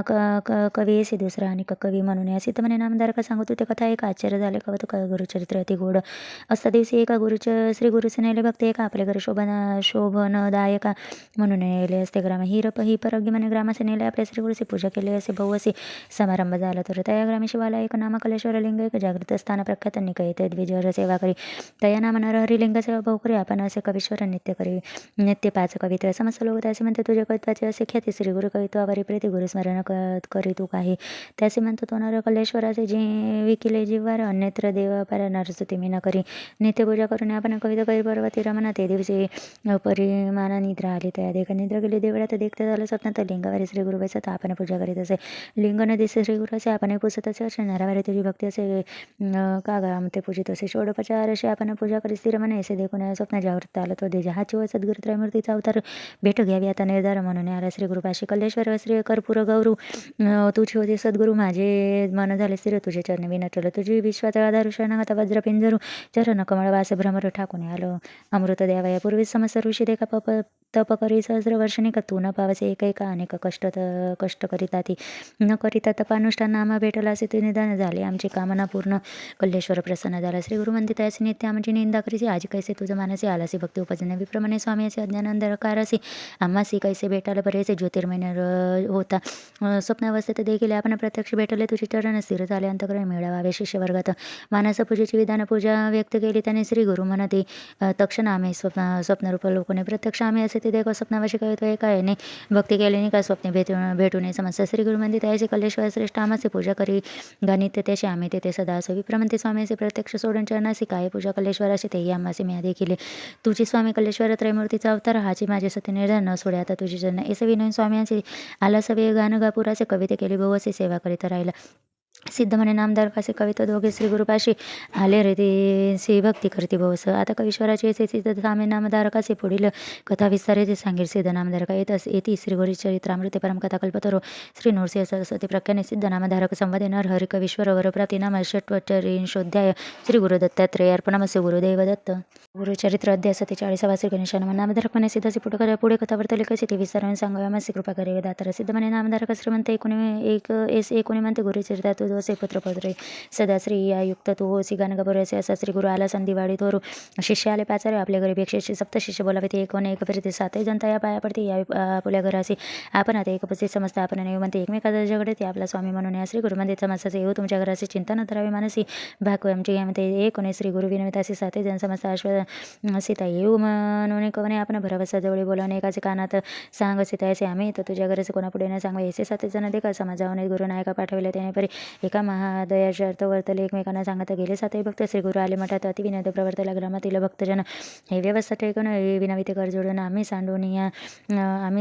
कवी येसी दुसरा आणि कवी म्हणून या सिद्ध म्हणे नामधारक सांगतो ते कथा एक आश्चर्य झाले कवत गुरुचरित्र अति गोड असता दिवशी एका श्री गुरुचे नेले भक्त एका आपल्या घरी शोभनदायका म्हणून नेले असते ग्राम ही परगी म्हणे ग्रामाचे नेले आपल्या श्री गुरुची पूजा केली असे बहु असे समारंभ झाला तर तया ग्रामी शिवाला एक नामा कलेश्वर लिंग एक जागृत स्थान प्रख्यात निकयते द्विजवर सेवा करी तया नामा नरहरी लिंग सेवा भाऊ करी आपण असे कवीश्वर नित्य करी नित्य 5 कवित्व समस्त लोक त्याचे म्हणते तुझे कवित्वाचे असे ख्याती श्री गुरु कवित्वावरी प्रीती गुरुस्मरण करी तू काही त्याचे म्हणतो तो नर कलेश्वराचे जे विकिले जीवार अन्यत्र देव पर नरस्तुती मी न करी नित्यपूजा करून आपण कविता करी पर्वती रमना ते दिवशी परिमाणा निद्रा आली त्या देख निद्रा गेली देवळात देखते झालं स्वप्नात लिंगावारी श्री गुरु वैसत आपण पूजा करीत असे लिंग न दिसे श्री गुरु असे आपण पुसत असे असे नरावारी तुझी भक्ती असे का ग्राम ते पूजित असे षोडोपचार असे आपण पूजा करी स्थिर म्हणे असे देखून स्वप्न जागृत आलं तो देजा हाची व सद्गुरु त्रयमूर्तीचा अवतार भेट घ्यावी आता निर्धार म्हणून आला श्री गुरुपाशी कल्लेश्वर श्री कर्पूर गौरू तुझी होते सद्गुरु माझे मन झाले स्थिर तुझे चरण विनटलं तुझी विश्वाचा आधार शरणागता वज्र पिंजरू चरण कमळ वास भ्रमर ठाकून आलो अमृत द्यावया पूर्वी समस्त ऋषी देखा तप करी सहस्र वर्षणी का तू न पावसे एका अनेक कष्ट करीता ती न करीता तपानुष्ठान नामा भेटला असे ते निदान झाले आमची कामना पूर्ण कल्लेश्वर प्रसन्न झाला श्री गुरु म्हणते त्याचे नित्य आमची निंदा करीसी आज कैसे तुझं मानसे आलासी भक्ती उपजन विप्रमाणे स्वामी असे अज्ञान अंधकार असे आम्हासी कैसे भेटायला बरेच ज्योतिर्मय होता स्वप्नावस्थेत देखील आपण प्रत्यक्ष भेटले तुझे चरण स्थिर झाले अंतकरण मिळावे शिष्य वर्गात मानस पूजेची विधान पूजा व्यक्त केली त्याने श्री गुरु म्हणते तक्षण आम्ही स्वप्नरूप लोकोने प्रत्यक्ष आम्ही असे ते देख स्वप्नावशी कळतो एका याने भक्ती केल्याने का स्वप्ने भेटून समस्या श्री गुरु म्हणते त्याचे कलेश्वर श्रेष्ठ आमासे पूजा करी गणित त्याचे आम्ही तेथे सदा असो विप्रमंते स्वामी असे प्रत्यक्ष सोडून चरणासी काय पूजा कलेश्वराशी तेही आम्हासे मी देखील तुझी स्वामी कलेश्वर त्रयमूर्तीचा अवतार हाची माझे सत्य निर्धार न सोडे आता तुझी जन ऐसे विनोद स्वामी आला सवे गान गापुराचे कविते केली बहु असे सेवा करीत राहिला सिद्ध म्हणे नामदार पासे कविता दोघे श्री गुरुपाशी आले रे ते से भक्ती करती भवस. आता कवीश्वराचे येथे सिद्ध सामे नामधारकाचे पुढील कथा विस्तार ते सांगेल. सिद्ध नामधारका येती श्री गुरुचरित्रामृते परमकथा कल्पतरो श्री नृसिंह सरस्वती प्रख्याने सिद्ध नामधारक संवादे नर हरि कवीश्वर वरप्राप्ती नाम षट्वचरिंशोध्याय श्री गुरुदत्तात्रय अर्पणमस्य गुरुदेव दत्त. गुरुचरित्र अध्याय 47 श्री गणेशान नामधारक म्हणे सिद्धाचे पुढे कथा वर्तले कसे ते विस्ताराने सांगाव्यामस्य कृपा करे दातार. सिद्ध म्हणे नामधारक श्रीमंत एकोणी म्हणते गुरुचरित्रात तुझे पुत्रपत्रे सदा श्री या युक्त तू होसी गाणगा बरोसे असा श्री गुरु आला संधिवाडी थोरू शिष्य आले पाचारे आपल्या घरी भिक्षेचे सप्त शिष्य बोलावे ते एक फिरते सातही जनता या पाया पडते या आपल्या घराशी आपण आता एकपस्थित समजता आपण नाही म्हणते एकमेकाचा झगडे ते आपला स्वामी म्हणून या श्री गुरुमध्ये समासाचे येऊ तुमच्या घराची चिंता न करावी मानसी भाग आमची यामध्ये एक श्री गुरु विनमितासी सातही जन समजता सीता येऊ म्हणून कवने आपण भरवसा जवळ बोलावणे एकाचे कानात सांग सीता असे आम्ही तर तुझ्या घराचे कोणापुढे न सांगा ऐसे सातही जण देखा समाजावने गुरु नायका पाठवले त्याने परी एका महादयाचे अर्थ वर्तले एकमेकांना सांगत गेले. सातही भक्त श्री गुरु आले मठात अतिविनोद प्रवर्तला ग्रामातील भक्तजन हे व्यवस्था ठेकून विनाविते कर जोडून आम्ही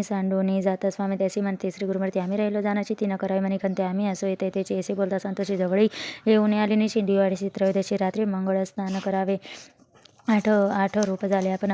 सांडोनी जात स्वामी त्याची म्हणते श्री गुरुमूर्ती आम्ही राहिलो जाण्याची ती न करावी म्हणे खंते आम्ही असो येते त्याची असे बोलता संतोषी जवळी येऊन आली निशी दिवाळी चित्रवत्याची रात्री मंगळ स्नान करावे. आठ रूप झाले आपण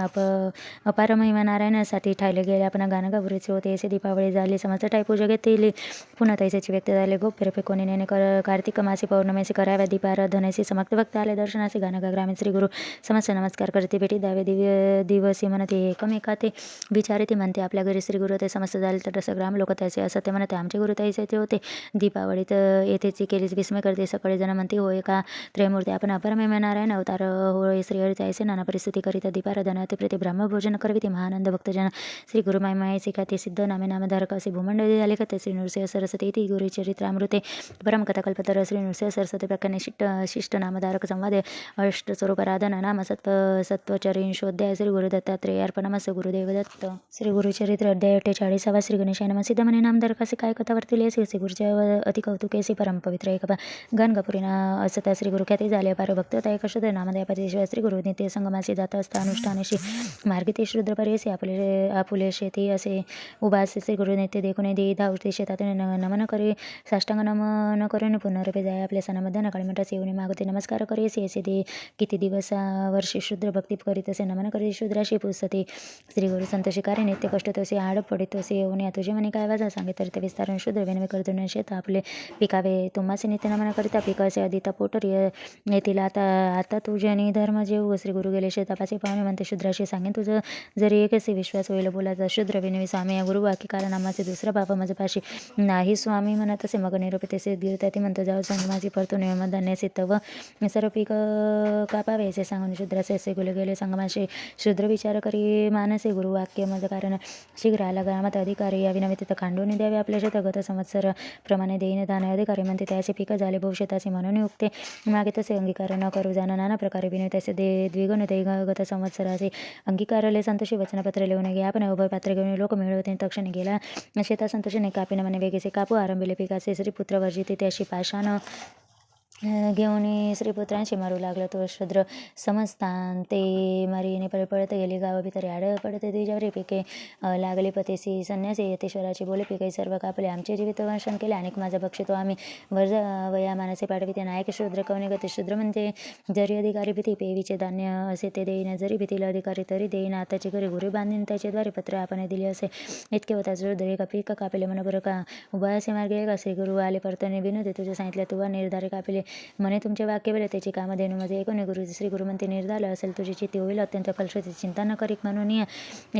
अपार महिमा नारायणासाठी ठायले गेले आपण गाणगापुरीचे होते असे दीपावळी झाली समस्त टाय पूजा घेतली पुन्हा तैसेची व्यक्त झाले गोप्य कोणी नेने कार्तिक मासी पौर्णमेसी कराव्या दीपाराधनेसी समक्त भक्त आले दर्शनासी गाणगा ग्रामीण श्री गुरु समस्त नमस्कार करते भेटी द्यावे दिवसी म्हणते एकमेका ते विचारे ते म्हणते आपल्या घरी श्री गुरु ते समस्त झाले तर तसं ग्राम लोक त्याचे असं ते म्हणते आमचे गुरु तैसे ते होते दीपावळीत येथेची केलीच विस्मय करते सकाळी जण म्हणते होय का त्रयमूर्ती आपण अपार महिमा नारायण अवतार होय श्रीहरी ऐसे नाना परिस्थिती करिता दीपाराधना ते प्रति ब्रह्मभोजन करवी ते महानंद भक्तजन श्री गुरु माय शिका ते सिद्ध नामे नामधारक असे भूमंडळी झाले का ते श्री नृसिंह सरस्वती इति गुरुचरित्रामृते परमकथा कल्पतर श्री नृसिंह सरस्वती प्रकरणे शिष्ट नामधारक संवादे अष्टस्वरूपाराधना नाम सत्वचरिंशोध्याय श्री गुरुदत्तात्रय अर्पणमस्य गुरुदेव दत्त. श्री गुरुचरित्र अध्याय 48 श्री गणेशाय नमः. सिद्ध म्हणे नामधारकासे काय कथा वर्तली श्री गुरुच्या अति कौतुकेसी परम पवित्र एक गणगपुरीना असता श्री गुरु ख्याती झाले पार भक्त एक शुद्ध नामदया परिशिवाय श्री गुरु नित्य संगमासी जात असता अनुष्ठानेशी मार्गी ते शुद्ध परियसी आपुले शेती असे उभा असे श्री गुरु नित्य देखून देई धावते शेतात नमन करी साष्टांग नमन करून पुनरुपे जाय आपल्या सणामध्ये नकाळी म्हणतात येऊन मागते नमस्कार करी असे दे किती दिवस वर्षी शुद्ध भक्ती करीत असे नमन करी शुद्राशी पुसते श्री गुरु संतोषी कार्य नित्य कष्ट तसे आड पडित असे येऊन या तुझे म्हणे काय वाजा सांगे तर ते विस्तारून शुद्ध विनवे करतो शेत आपले पिकावे तुम्हाचे नित्य नमन करिता पिकाचे अधिता पोटर येतील आता तुझ्यानी धर्म जेऊ श्री गुरु गेले शेतापाचे पाहुणे म्हणते शुद्राशी सांगेन तुझं जरी एक असे विश्वास होईल बोलायचा शुद्र विनवी स्वामी या गुरु वाक्य कारण नामाचे दुसरा बाबा माझ्या पाशी नाही स्वामी म्हणत असे मग निरोप तेसे गिरता ते म्हणतो जाऊ संगमाची परतो नियमधान्याचे तव सर्व पीक कापावे असे सांगून शुद्राचे असे गुले गेले संगमाशी शुद्र विचार करी मानसे गुरु वाक्य माझं कारण शीघ्र आला ग्रामात अधिकारी या विनवी तिथं खांडून द्यावे आपल्या शेत गत संवत्सर प्रमाणे देईन दान अधिकारी म्हणते त्याचे पीक झाले भविष्यताचे म्हणून उगते मागे तसे अंगीकार न करू जाणं नाना प्रकारे विनय तसे द्विगुण ते गत संवत्सराचे अंगीकारले संतोषी वचनपत्र लिहून घ्या आपण उभय पात्र घेऊन लोक मिळवते तक्षणी गेला शेता संतोषीने कापिन म्हणे वेगेसे कापू आरंभिले पिकाचे श्रीपुत्र वर्जिते त्याशी पाषाण घेऊन श्रीपुत्रांशी मारू लागला तो शूद्र समजतान ते मारीने पळत गेली गावाभितरी आड पडते द्विजावरी पिके लागले पतेसी संन्यासी यतेश्वराची बोले पिके सर्व कापले आमचे जीवित वंशन केले अनेक माझा बक्षितो आम्ही वया मानसे पाठविते नायक शूद्र कवने गते शूद्र म्हणजे जरी अधिकारी भीती पेवीचे धान्य असे ते देईन जरी भीतीला अधिकारी तरी देईन आताची घरी गुरु बांधीन त्याच्याद्वारे पत्र आपण दिले असे इतके होता शूद्र एका पीक कापले मन बरं का उभा असे मार्गे का श्री गुरु आले परतने विनोदे तुझे सांगितले तुवा निर्धारे कापले म्हणे तुमचे वाक्य बोले त्याची कामं देणं म्हणजे एकूण गुरु श्री गुरुमंती निर्धारलं असेल तुझी चित्ती होईल अत्यंत फलश्रुती चिंता न करीत म्हणून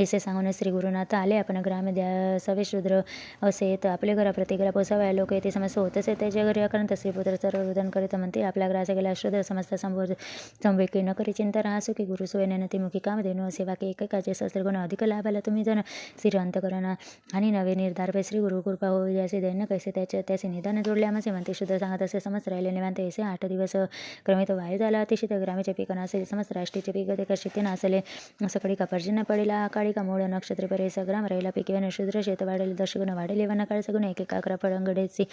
ऐसे सांगून श्री गुरुनाथ आले आपण ग्राम द्या सवे शूद्र असे तर आपल्या घरा प्रत्येकाला पोसाव्या लोक येते समस्या होतच आहे त्याच्या घरी अकरंत श्रीपुत्र सर्वरुदन करीत म्हणते आपल्या ग्रास गेला शूद्र समजता संवेकी न करी चिंता राहसो की गुरु सोयने ती मुखी काम देणं असे वाक्य एकेकाचे शस्त्रगुण अधिक लाभाला तुम्ही जण श्री अंतकरणा आणि नवे निर्धार पे श्री गुरु कृपा होईल असे दैन्य कैसे त्याचे निदान जोडले आमचे म्हणते शुद्ध सांगत असे समज राहिले निवांत ऐसे 8 दिवस क्रमित वायू झाला अतिशय ग्रामीचे पीक नसेल समस्त राष्ट्रीचे पीक ते कशी नसले सकळी का पर्जन्य पडिला काळी का मूळ नक्षत्र परे सग्राम राहिला पिके शूद्र शेत वाढेल दशगुण वाढेल वन काळ सगुण एक अकरा फळंगडेची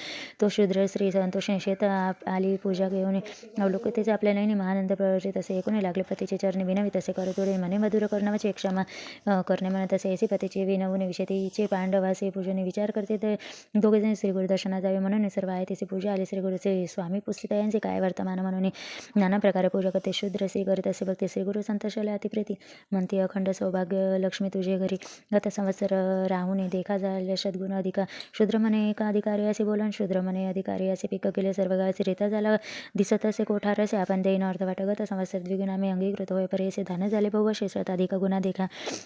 तो शूद्र स्त्री संतोषने शेत आली पूजा घेऊन अवलोकतेचे आपल्या नैनी महानंद प्रवृत्ती तसे एकूण लागले पतीचे चरणी विनवी तसे करतोरे मने मधुर कर्णवाचे क्षमा करणे म्हणत तसे ऐसी पतीचे विनवून विषयतीचे पांडवासे पूजने विचार करते ते दोघे जण श्री गुरुदर्शनात जावे म्हणून सर्व आहे तिचे पूजा आली श्री गुरुचे स्वामी पुस्तिका यांचे काय वर्तमान म्हणून नाना प्रकारे पूजा करते शूद्र श्री करीत असे भक्ती श्री गुरु संतोषाला अतिप्रीती म्हणते अखंड सौभाग्य लक्ष्मी तुझे घरी गत संवत्सर राहून देखा झाले सद्गुण अधिका शूद्र म्हणे एका अधिकारी असे बोलन शूद्र म्हणे अधिकारी असे पिक केले सर्व गावाचे रीता झाला दिसत असे कोठार असे आपण देईन अर्थ वाटगत संवत्सर द्विगुणामे अंगीकृत होय परेसे धान झाले बहु शेषत अधिक गुन्हा देखा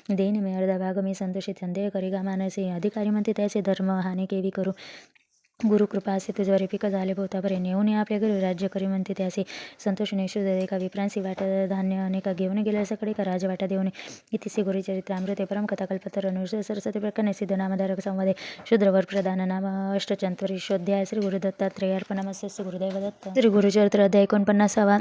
देईन मी अर्धा भाग मी संतोषित संदेह करी गा मानसे अधिकारी म्हणते त्याचे धर्म हानी केवी करू गुरु कृपा असे तुझ्यावर पिक झाले बहुतापरे नेऊन आपल्या घरी राज्य करी म्हणते त्याचे संतोषने शूद्र एका विप्रांसी वाट धान्य अनेका घेऊन गेल्या सकडे का राजवाटा देऊन इतिसे गुरुचरित्र अमृते परमकथा कल्पतर अनुष्ठ सरस्वती प्रकरणे सिद्ध नामधारक संवादे शूद्रवर प्रधान नाम अष्टचंत्वरी शोध्याय श्री गुरु दत्तात्रेयार्पणमस्य गुरुदेव दत्त श्री गुरुचरित्र अध्याय 49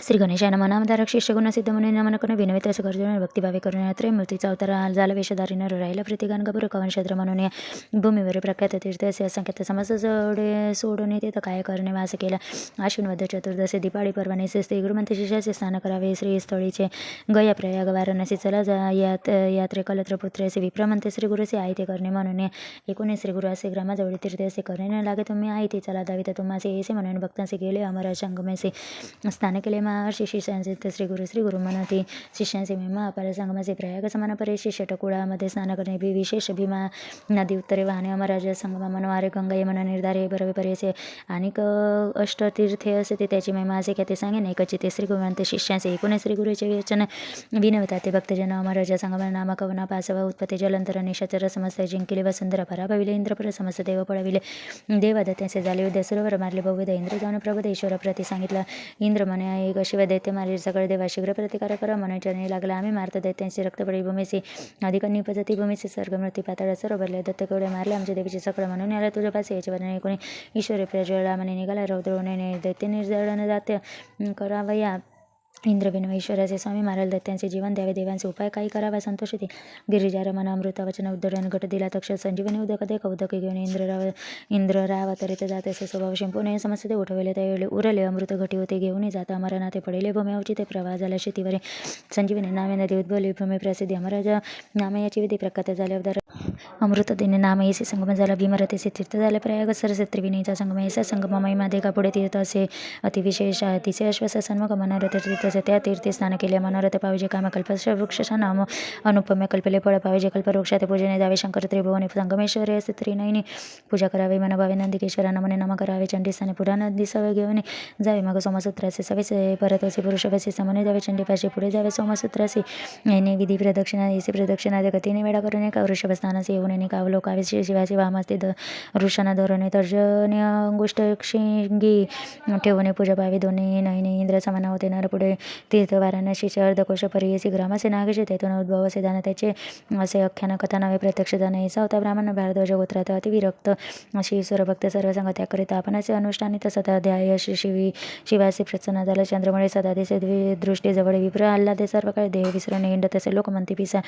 श्री गणेशाय नमः नामधारक शिष्य गुणसिद्ध मुनी नमन करून विनवित असं गर्जन भक्तिभावे करून त्रय मूर्तीचा अवतार झाला वेशधारी नर राहिला प्रतिगान गपुर कवनक्षेत्र म्हणून या भूमीवर प्रख्यात तीर्थ असे असंख्यात समस्त जोडे सोडून येते तर काय करणे वास केला आश्विन वद्ध चतुर्दशी दिपाळी पर्वणे श्री गुरुमंत शिष्याचे स्नान करावे श्री स्थळीचे गया प्रयाग वाराणसी चला जा यात्रे कलत्र पुत्र असे विप्रमंते श्री गुरुचे आहे ते करणे म्हणून या 19 श्री गुरु असे ग्रामाजवळ तीर्थ असे करणे न लागे तुम्ही आहे ते चला दावी तर तुम्हासे ऐसे म्हणून भक्तांचे गेले अमर संगमेसे स्नान केले महर्षी शिष्यांचे श्री गुरु म्हणती शिष्यांचे महिमा अपार संगमाचे प्रयाग समान परे शिष्य टकुळामध्ये स्नान करणे विशेष भीमा नदी उत्तरे वाहने अमराज संगमा मनोहारे गंगा यमुना निर्धारे बरवे परेसे अनेक अष्टतीर्थे असे ते त्याची महिमा असे ते सांगे नाही कच्चे ते श्री गुरु म्हणते शिष्यांचे 19 श्री गुरुचे वचन विनवतात ते भक्तजन अमराज संगमा नाम कवना पासवा उत्पत्ती जलंतर निशाचर समस्त जिंकिले वसुंधरा पराभविले इंद्रपर समस्त देव पळविले देवदत्त्यांचे झाले युद्ध सरोवर मारले बहुविध इंद्र जाऊन प्रभुद ईश्वर प्रती सांगितलं इंद्र म्हणे एक शिव दैत्य मारी सगळे देवा शीघ्र प्रतिकार कर म्हणायच्या नाही लागला आम्ही मारत दैत्यांची रक्तपडी भूमीचे अधिक निपजती भूमीचे सर्ग मृत्यू पाताळ सर्व भरले दत्त केवढे मारले आमच्या देवीचे सकळ म्हणून याला तुझ्या पास याच्या वरणे कोणी ईश्वरी प्रज्वला म्हणे निघाला रौद्रवणे दैत्य निर्जळण जात्य करावया इंद्र बिनव ईश्वराचे स्वामी माराल दत्त्यांचे जीवन द्यावे देवांचे उपाय काही करावा संतोष होते गिरिजा रमण अमृत वचन उद्धरण घट दिला तक्ष संजीवनी उदक देख उदक घेऊन इंद्र तरित जात असे स्वभाव शिंपून समस्त ते उठवले त्यावेळी उरले अमृत घटी होते घेऊन जाता अमरनाथे पडेले भूमी अवचिते प्रवाह झाला शेतीवरे संजीवनी नामे नदी उद्भवली भूमी प्रसिद्धी अमराज नामे याची विधी प्रख्यात झाले अवतार अमृत दिने नाम ऐसे संगम झाला भीमरथेचे तीर्थ झाले प्रयाग सरस त्रिविणीचा संगम ऐसा संगम महिमा देखा पुढे तीर्थ असे अतिविशेष तिचे अश्वस सन्मुख मनोरथ तीर्थ त्या तीर्थी स्नान केले मनोरथ पाहिजे काम कल्प वृक्षान अनुपम्य कल्पले फळ पाहिजे कल्पवृक्षा ते पूजने जावे शंकर त्रिभुवने संगमेश्वरी असे त्रिनयनी पूजा करावी मनभावे नंदिकेश्वरा नमने नम करावे चंडीस्थाने पुराण दिसावे घेऊन जावे मग सोमसूत्राचे सवेसे परत असे पुरुषवसे समने जावे चंडीपाशी पुढे जावे सोमसूत्रासी येणे विधी प्रदक्षिणा येसे प्रदक्षिणा गतीने वेळा करून एका वृषभस्थानाचे येऊन एका अवलोकावे शिवाचे वामस्ते ऋषाना धोरणे तर्जने अंगुष्ट शिंगी ठेवणे पूजा पावी दोन्ही नयने इंद्र समान होते नर पुढे तीर्थ वाराणसीचे अर्धकोश परियसी ग्रामाचे नागेचे तेथून उद्भव असे दान त्याचे असे आख्यान कथा नवे प्रत्यक्ष दान ऐसा होता ब्राह्मण भारद्वाज गोत्रात अतिविरक्त अशी ईश्वर भक्त सर्व संग त्याकरिता आपणाचे अनुष्ठानित सदा ध्याय श्री शिवासी प्रसन्न झाला चंद्रमुळे सदा दिसे दृष्टी जवळ विप्र आल्हादे सर्व काळ देह विसरणे इंड तसे लोक म्हणते पिसा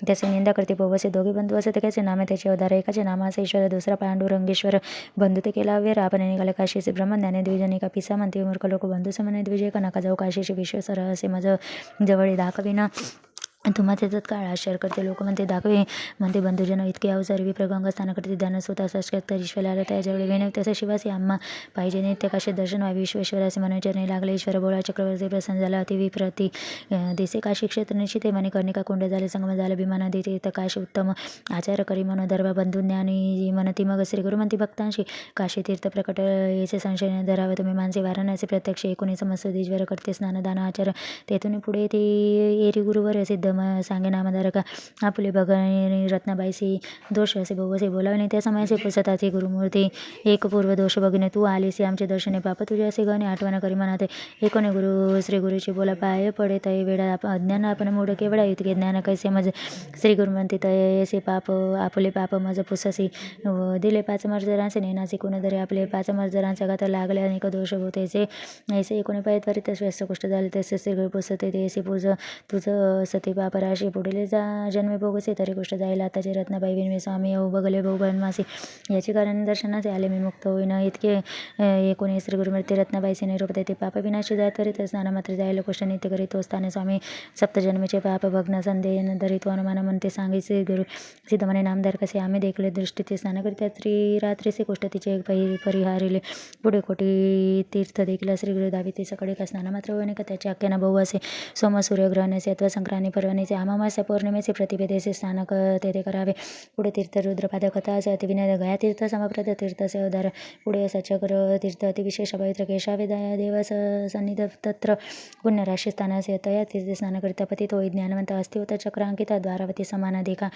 त्याचे निंदा करते बहु दोघे बंधू असे त्याचे नामे त्याचे अवतार एकाचे नामाचे ईश्वर दुसरा पांडुरंगेश्वर बंधू ते केला वे आपण निघाले काशीचे ब्रह्मज्ञाने द्विजनिका पिसा म्हणते मूर्ख लोक बंधू समने द्विजय का नका जाऊ काशीचे विश्वसर असे मज जवळ दाखविना तुम्हा त्याच्यात काळ आश्चर्य करते लोक म्हणते दाखवे म्हणते बंधुजन इतके अवसर विप्रगंग स्थान करते ध्यान स्वतः सशक्त ईश्वर आला त्याच्यावेळी विनय तसे शिवासी आम्हा पाहिजे नित्य काशी दर्शन व्हावे विश्वेश्वर असे म्हणायचे नाही लागले ईश्वर बोळा चक्रवर्ती प्रसन्न झाला अति विप्रती देसे काशी क्षेत्र निश्चिते म्हणे कर्णिका कुंड झाले संगम झाले भीमा नदी तीर्थ काशी उत्तम आचार करी म्हणून दर्भा बंधू ज्ञानी म्हणती मग श्री गुरु म्हणती भक्तांशी काशी तीर्थ प्रकट याचे संशय धरावे तुम्ही मानसे वाराणसी प्रत्यक्ष 19 समस्त ईश्वर करते स्नानदान आचार तेथून पुढे ते एरी गुरुवर सिद्ध सांगे नामदार का आपुले भगणी रत्नाबाईसी दोष असे बहु बोलावणे त्या समयाचे पुसताचे गुरुमूर्ती एक पूर्व दोष बघणे तू आलीसी आमचे दर्शने पाप तुझे असे गणे आठवण करी म्हणते एकोणे श्री गुरुची बोला पाय पडे तय वेळा अज्ञान आपण मूढ केवढा इतके ज्ञान कैसे मज श्री गुरु म्हणते तयसे पाप आपले पाप मज पुससी दिले 5 मर्जरांचे नेनाचे कोणतरी आपले 5 मर्जरांच्या गात लागले अनेक दोष होतेचे ऐसे एकोणे पाय त्वरित व्यस्त गोष्ट झाले तसे श्री गुरु पुसते तेसे पूज तुझं सती पाप राशी पुढील जन्मे भोगसे तरी गोष्ट जाईल आताचे रत्नाबाई विनवे स्वामी येऊ बघले भाऊ बनमासी याचे कारण दर्शनाचे आले मी मुक्त होईन इतके एकोणे श्री गुरुमूर्ती रत्नाबाईचे निरोप देते पाप विनाशी जाय त्वरित स्नान मात्र जाईल गोष्ट नित्य करीतो स्थाने स्वामी सप्तजन्मीचे पाप भग्न संदेह धरितो अनुमान म्हणते सांगितले गुरु सिद्ध म्हणे नामदार कसे आम्ही देखले दृष्टीचे स्नान करिता रात्रीचे गोष्ट तिचे परिहारिले पुढे कोटी तीर्थ देखील श्री गुरु दावी ते सकाळी का स्नान मात्र होणे का त्याच्या अख्याना बहु असे सोम सूर्यग्रहणाचे अथवा संक्रांती पर्वणीचे अमावास्या पौर्णिमेचे प्रतिभेदेचे स्नान तेथे करावे पुढे तीर्थ रुद्रपाद कथा असे अतिविनय गया तीर्थ समप्रद तीर्थ असे उदार पुढे सचक्र तीर्थ अतिविशेष पवित्र केशावे देव सन्निध तत्र पुण्यराशी स्थानासे तया तीर्थ स्नान करिता पतित होई ज्ञानवंत अस्थिवत चक्रांकिता द्वारावती समान देखा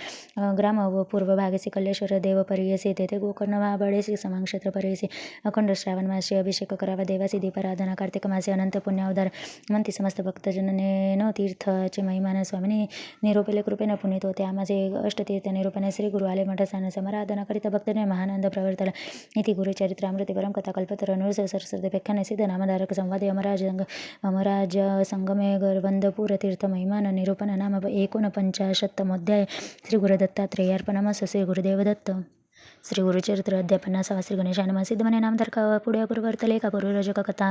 ग्राम व पूर्व भागेसी कल्लेश्वर देव परियसी तेथे गोकर्ण बळेसी समांक्षेत्र परियसी अखंड श्रावण मासी अभिषेक करावा देवासी दीपाराधना कार्तिक मासे अनंत पुण्यावधार म्हणती समस्त भक्तजनने न तीर्थाचे महिमान स्वामीने निरोपेले कृपेने पुनीत होते आमाचे अष्टतीर्थ निरूपणे श्री गुरु आले मठ स्थान समाराधना करिता भक्तजने महानंद प्रवर्तला इति गुरुचरित्र अमृत परम कथा कल्पतर नृस सरस्वती व्याख्यान सिद्ध नामधारक संवादे अमराज संगमे गर्वंदपूर तीर्थ महिमान निरूपण नाम 49 श्री गुरु दत्तात्रेयार्पणमस श्री गुरुदेव दत्त श्री गुरुचरित्र अध्यापन श्री गणेशान सिद्ध म्हणे नामधार का पुढे अपूर्वर्तले का पूर्वरजक कथा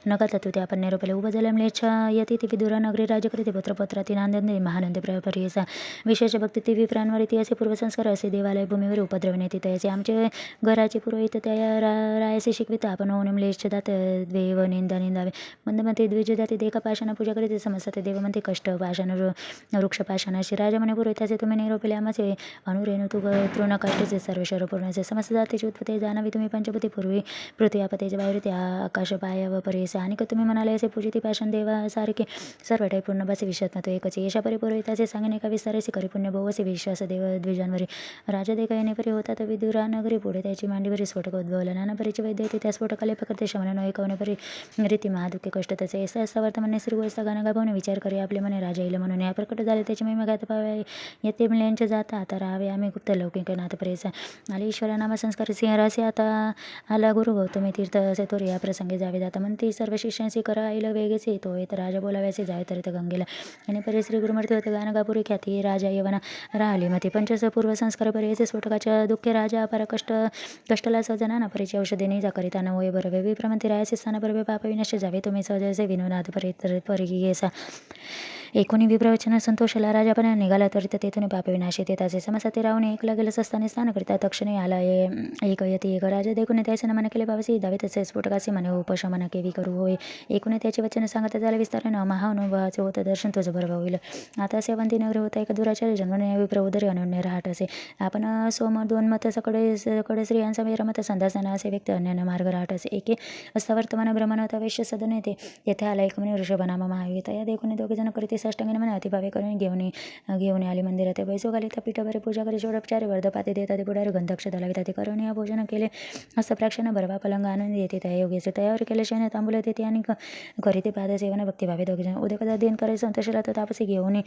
न कथा तू आपण निरोपले उपजलम लेच यती ती विदुरा नगरी राजकृती पुत्रपत्राती नांदे महानंद परियसा विशेष भक्ती ती विप्रांवर इतिहासे पूर्वसंस्कार असे देवालय भूमीवर उपद्रवणे तिथे आमचे घराचे पुरोहित त्या रायसे शिकविता आपण ओणम लेच दात देव निंदावे मंदमते द्विजदाती देका पाषाण पूजा करीत समजते देव म्हणते कष्ट पाषाण वृक्ष पाषाणाशी राजा म्हणे पुरोहिताचे तुम्ही निरोपले आमाचे अनुरेणू तू तृण कष्टचे सर्व पूर्णचे समस्त जातीची उत्पत्ती जाणावी तुम्ही पंचभूती पूर्वी पृथ्वी आपतेच्या बाहेर त्या आकाश पाया व परिस आणि तुम्ही म्हणाले असे पूजिती पाषाण देवासारखे सर्व टाई पूर्ण बसे विश्वात्मत्व एकच येशा परिपुरोहिताचे सांगणे का विस्तारेसे करी पुण्य बहुवसे विश्वास देव द्विजांवरी राजा देखा येणेपरी होता तर विदुरा नगरी पुढे त्याची मांडीवरी स्फोटक उद्भवला नाना परीचे वैद्य येते त्या स्फोटकाले पकडते शमन ऐकवणे रीती महादुःखे कष्ट त्याचे ऐसा असता वर्तमाने श्री गोष्ट गाणं गाभवणे विचार करी आपले मने राजा येईल म्हणून या प्रकट झाले त्याची महिमा गात पावे येते मुलांचे जाता आता राहावे आम्ही गुप्त लौकिक नाथ परेसा आले ईश्वर नाम संस्कार सिंहरासी आता आला गुरु गौतमी तीर्थ असे तो या प्रसंगी जावे जाता म्हणते सर्व शिष्यांशी करा आईला वेगेचे येतो तर राजा बोलाव्याचे जावे तर गंगेला आणि परी श्री गुरुमूर्ती होते गानगापुरी ख्याती राजा यवना राहिली मती पंचस पूर्व संस्कार परियचे स्फोटकाच्या दुःखे राजा अपार कष्टला सजना परीची औषधे निजा करिता न वय बरवे विप्रमंती रायाचे स्थान बरवे पाप विनश्च जावे तुम्ही सहजसे विनोदात परियेसा एकोणी विप्रवचन संतोषला राजापणे निघाला त्वरित तेथून पाप विनाशी तेताचे समसाती राहून एकला गेलंच असताना स्नान करिता तक्षणी आला एक यती एक राजा देखून त्याचे नमन केले पावसी दावे तसे स्फोटकाचे म्हणे उपशमन केवी करू होय एकूण त्याचे वचन सांगत झाले विस्तारानं महाअनुभवाचे होतं दर्शन तुझं बरोबर होईल आता सेवंती नगरी होता एक दुराचार्य जन्मने विप्र उदरी अनन्य राहत असे आपण सोम 2 मत सकळे स्त्रियांचा विरमत संदासाना असे व्यक्ती अन्य मार्ग राहत असे एके असता वर्तमान ब्रह्मण होता वैश्य सदन येते येथे आला एक म्हणे ऋषभनामा महायुत या देखून दोघे जण करीते साष्टांगीने म्हणे अतिभावे करून घेऊन आली मंदिरात बैसो घाली तर पिठाभरे पूजा करी षोडोपचारी वर्धपाते देतात पुढारी गंधक्ष दलावितात करून या भोजन केले हस्तप्राक्षाने भरवा पलंग आनंद येते त्या योग्याचे तयार केले शयने तांबूल येते आणि करीते पादसेवन भक्तिभावे दोघेजण उद्या दिन करे संतोषला तर तापसे घेऊन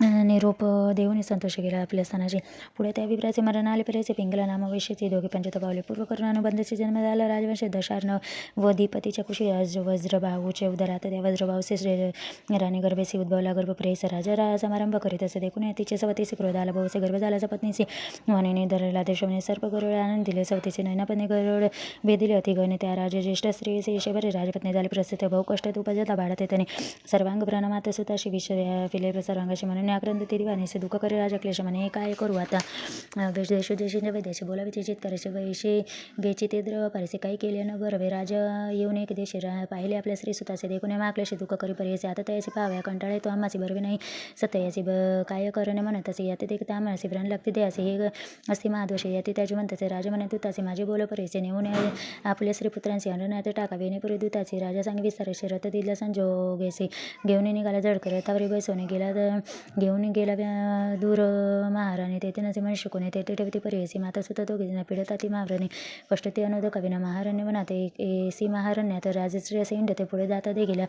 निरोप देऊन संतोष केला आपल्या स्थानाचे पुढे त्या विप्राचे मरण आले परेचे पिंगला नामवैश्यचे दोघे पंचत पावले पूर्व करून अनुबंधचे जन्म झाला राजवंश दशार्ण व दीपतीच्या कुशी वज्रबाहूचे उदरात त्या वज्रबाहूचे श्री राणी गर्भेसी उद्भवला गर्भप्रेस राजा समारंभ करीत असे देखून तिचे सवतीचे क्रोध आला भाऊचे गर्भ झाला पत्नीचे वाणीने धरला देशवने सर्प गरुड आनंद दिले सवतीचे नैनापत्नी गरुड बेदिले अतिगणे त्या राजा ज्येष्ठ स्त्रीचे यशेवरे राजपत्नी झाले प्रसिद्ध भाऊ कष्टात उपजता बाळते त्याने सर्वांग प्रणमात सुताशी विषय फिले सर्वांगाशी म्हणून आक्रंद तिरिवानीचे दुःख करे राजा क्लेश म्हणे काय करू आता देशोदेशींच्या वैद्याशी बोलावे चित करायचे वैशे गेची ते द्रव पारिसे काही केले न बरवे राजा येऊन एक देशी पाहिले आपल्या श्रीसुताचे देखून माकल्याशी दुःख करी पर्यायचे आता त्याची पाव्या कंटाळे तो आम्हाची बरवे नाही सत्याची काय करणे म्हणत असे याते ते तामाशी प्राण लागते ते असे हे असते महादोषे याते त्याची म्हणताचे राजा म्हणे दूताचे माझे बोल पर्यायचे नेऊन आपल्या श्रीपुत्रांची अंडनात टाकावे नेपुरी दूताची राजा सांगे विस्ताराशी रथ दिला संजोगेसे घेऊन निघाला जड करे तावरी बैसवणे गेला घेऊन गेला दूर महाराणी तेथे नसे मनुष्य कोणी तेथे ठेवती परियसी माता सुद्धा दोघे पिढता ती मावरणी कष्ट ते अनुदक विना महारण्य बनाते एसी महारण्यात राजश्री असे इंडते पुढे जाता दे गेल्या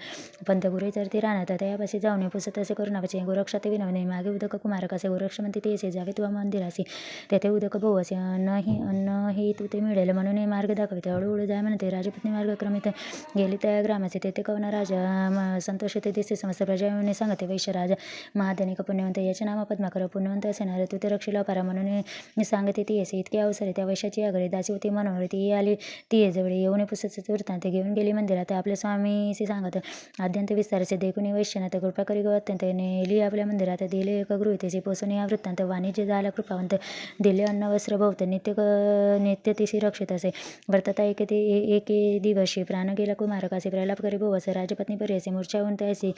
पंथगुरे चरती राहण्यात त्यापाशी जाऊन पुसत असे करुणाचे गोरक्षा ते विनवणे मागे उदक कुमारक असे गोरक्ष म्हणते ते असे जावे तुवा मंदिरासी तेथे उदक बहु असे अन्न ही तू ते मिळेल म्हणून मार्ग दाखविते हळूहळू जाय म्हणते राजपत्नी मार्ग क्रमित गेली त्या ग्रामाचे तेथे कवना राजा संतोष ते दिसे समस्त प्रजा सांगते वैश्य राजा महाधनिक पुण्यवंत याचे नाम पद्माकर पुण्यवंत असेनार तू ते रक्षीला पारा म्हणून सांगते ती असे इतके अवसरे त्या वैशाची आगळे दासी होती मनोहर ती आली ती जवळ येऊन पुसत वृत्तांत घेऊन गेली मंदिरात आपल्या स्वामीशी सांगत अत्यंत विस्ताराचे देखुनी वैश्यनाथ कृपा करी गो अत्यंत नेली आपल्या मंदिरात दिले एक गृहितेचे पोसून या वृत्तांत वाणिज्य झाला कृपावंत दिले अन्न वस्त्र भोवत नित्य तिशी रक्षित असे वर्तता एके दिवशी प्राण गेला कुमारकासे प्रलाप करी बहु असे राजपत्नी परी असे मूर्छा होऊन त्याशी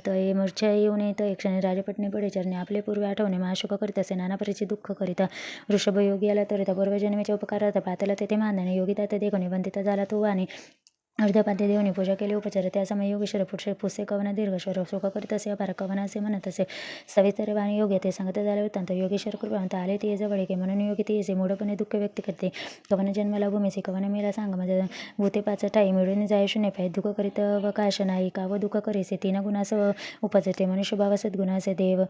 तय मूर्छा येऊन येत एक क्षणी राजपत्नी पडे चरणे आपले पूर्वी आठवणे महाशोक करीत असे नाना परीचे दुःख करिता वृषभ योगी आला तरिता पूर्वजन्मेच्या उपकारात पातला तेथे मानधने योगी त्यात देखणे वंदिता झाला तो वाणी अर्धपाद्य देवनी पूजा केली उपचार त्या समय योगेश्वर पुसे कवना दीर्घश्वर शोक करीत असे अपार कवना असे म्हणत असे सविस्तर वाणी योग्य ते सांगत झाले वृत्तांत योगेश्वर कृपावंत आले ते जवळ के म्हणून योगी ते येसे मूढपणे दुःख व्यक्त करते कवन जन्माला भूमीचे कवन मेला सांग म्हणजे भूते पाच ठाई मिळून जाय शून्य पाय दुःख करीत व काश नाही का व दुःख करीसे तीन गुणास उपजते मनुष्यभाव सद्गुण असे देव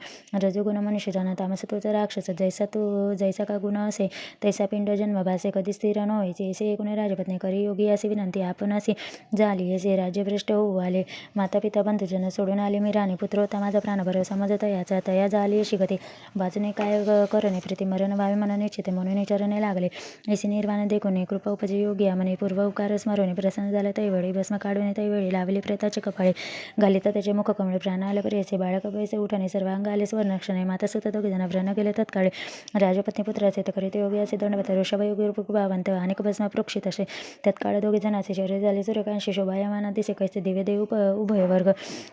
रजोगुण मनुष्य जाण तामसत्वचा राक्षस जैसा का गुण असे तैसा पिंड जन्म भासे कधी स्थिर न व्हायचे असे एकूण राजपत्नी करी योगी असे विनंती आपण असे झाली असे राज्यभ्रष्ट होऊ आले माता पिता बंधुजन सोडून आले मी राणी पुत्र होता माझा प्राणभर समजत याचा तया झाली अशी गती बाजूने काय करणे प्रीती मरण व्हावे म्हणून निश्चित म्हणून विचारणे लागले ऐसी निर्वाण देखून कृपा उपजे योगी म्हणे पूर्व उकार स्मरून प्रसन्न झाला तैवेळी भस्म काढून तैवेळी लावले प्रेताचे कपाळे घालिता त्याचे मुख कमळे प्राण आले परी असे बाळक पैसे उठाने सर्वांग आले स्वर्णक्षणे माता सुद्धा दोघे जण व्रण गेले तत्काळे राजपत्नी पुत्राचे करीत योगी असे दंडवत ऋषभ योगी रूपभावंत अनेक भस्म प्रोक्षित असे तत्काळ दोघे जणाचे शरीर झाले सूर्यकांशी शोभायमाना दिसे कैसे दिव्य देव उभय वर्ग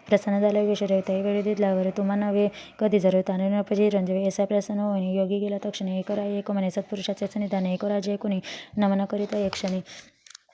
प्रसन्न झाला योगेश्वर तैवेळी दिदलावर तुम्हा नव्हे कधी जर तानुपजी रंजवे असा प्रसन्न होईन योगी गेला तक्षणी एक राय एक म्हणे सत्पुरुषाचे निधान एक राजे कोणी नमन करीत एक क्षणी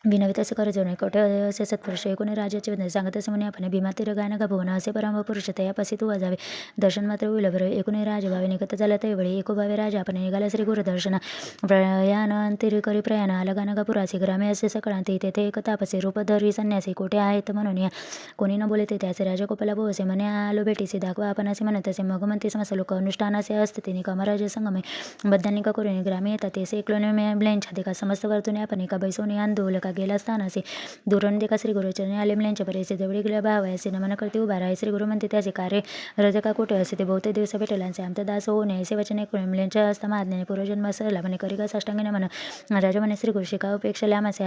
विनवित असे कर जोडणे कोठे असे सत्पुरुष एकूण राजाचे वंदन सांगत असे म्हणे आपण भीमातीर गायन भुवन असे परम पुरुष तयापासी तू वाजावे दर्शन मात्र होईल बरं एकूण राजभावे निकत झाला तैवळी एकोभावे राजा आपण निघाला श्री गुरुदर्शन प्रयाण अंतिरी करी प्रयाण आला गानगापुराचे ग्रामे असे सकळांती तेथे एक तापसे रूपधरी संन्यासी कोठे आहेत म्हणून या कोणी न बोलते त्याचे राजा कोपला बोसे म्हणे आलो भेटीसे दाखवा आपण असे म्हणत असे मग म्हणते समस्त लोक अनुष्ठानाचे असते तिने कमराज संगमे बद्धांनी का करून ग्रामे येतात तेसे एकलोने ब्लेंच्या देखा समस्त वर्तुने आपण का बैसोनी आंदोल का गेला असताना असे दुरण देखा श्री गुरुचरणी आले मुलांच्या परीचे जवळ गेल्या भाव असे नमन करते उभा राहा श्री गुरु म्हणते त्याचे कार्य रजका कोठे असे ते बहुतेक दिवस भेटलांचे आमचा दास होऊ नये असे वचन ऐकून मुलांच्या असता महाज्ञाने पूर्वजन्म सरला म्हणे करिका साष्टांगीने म्हण राजा म्हणे श्री गुरु शिका उपेक्षा लामासे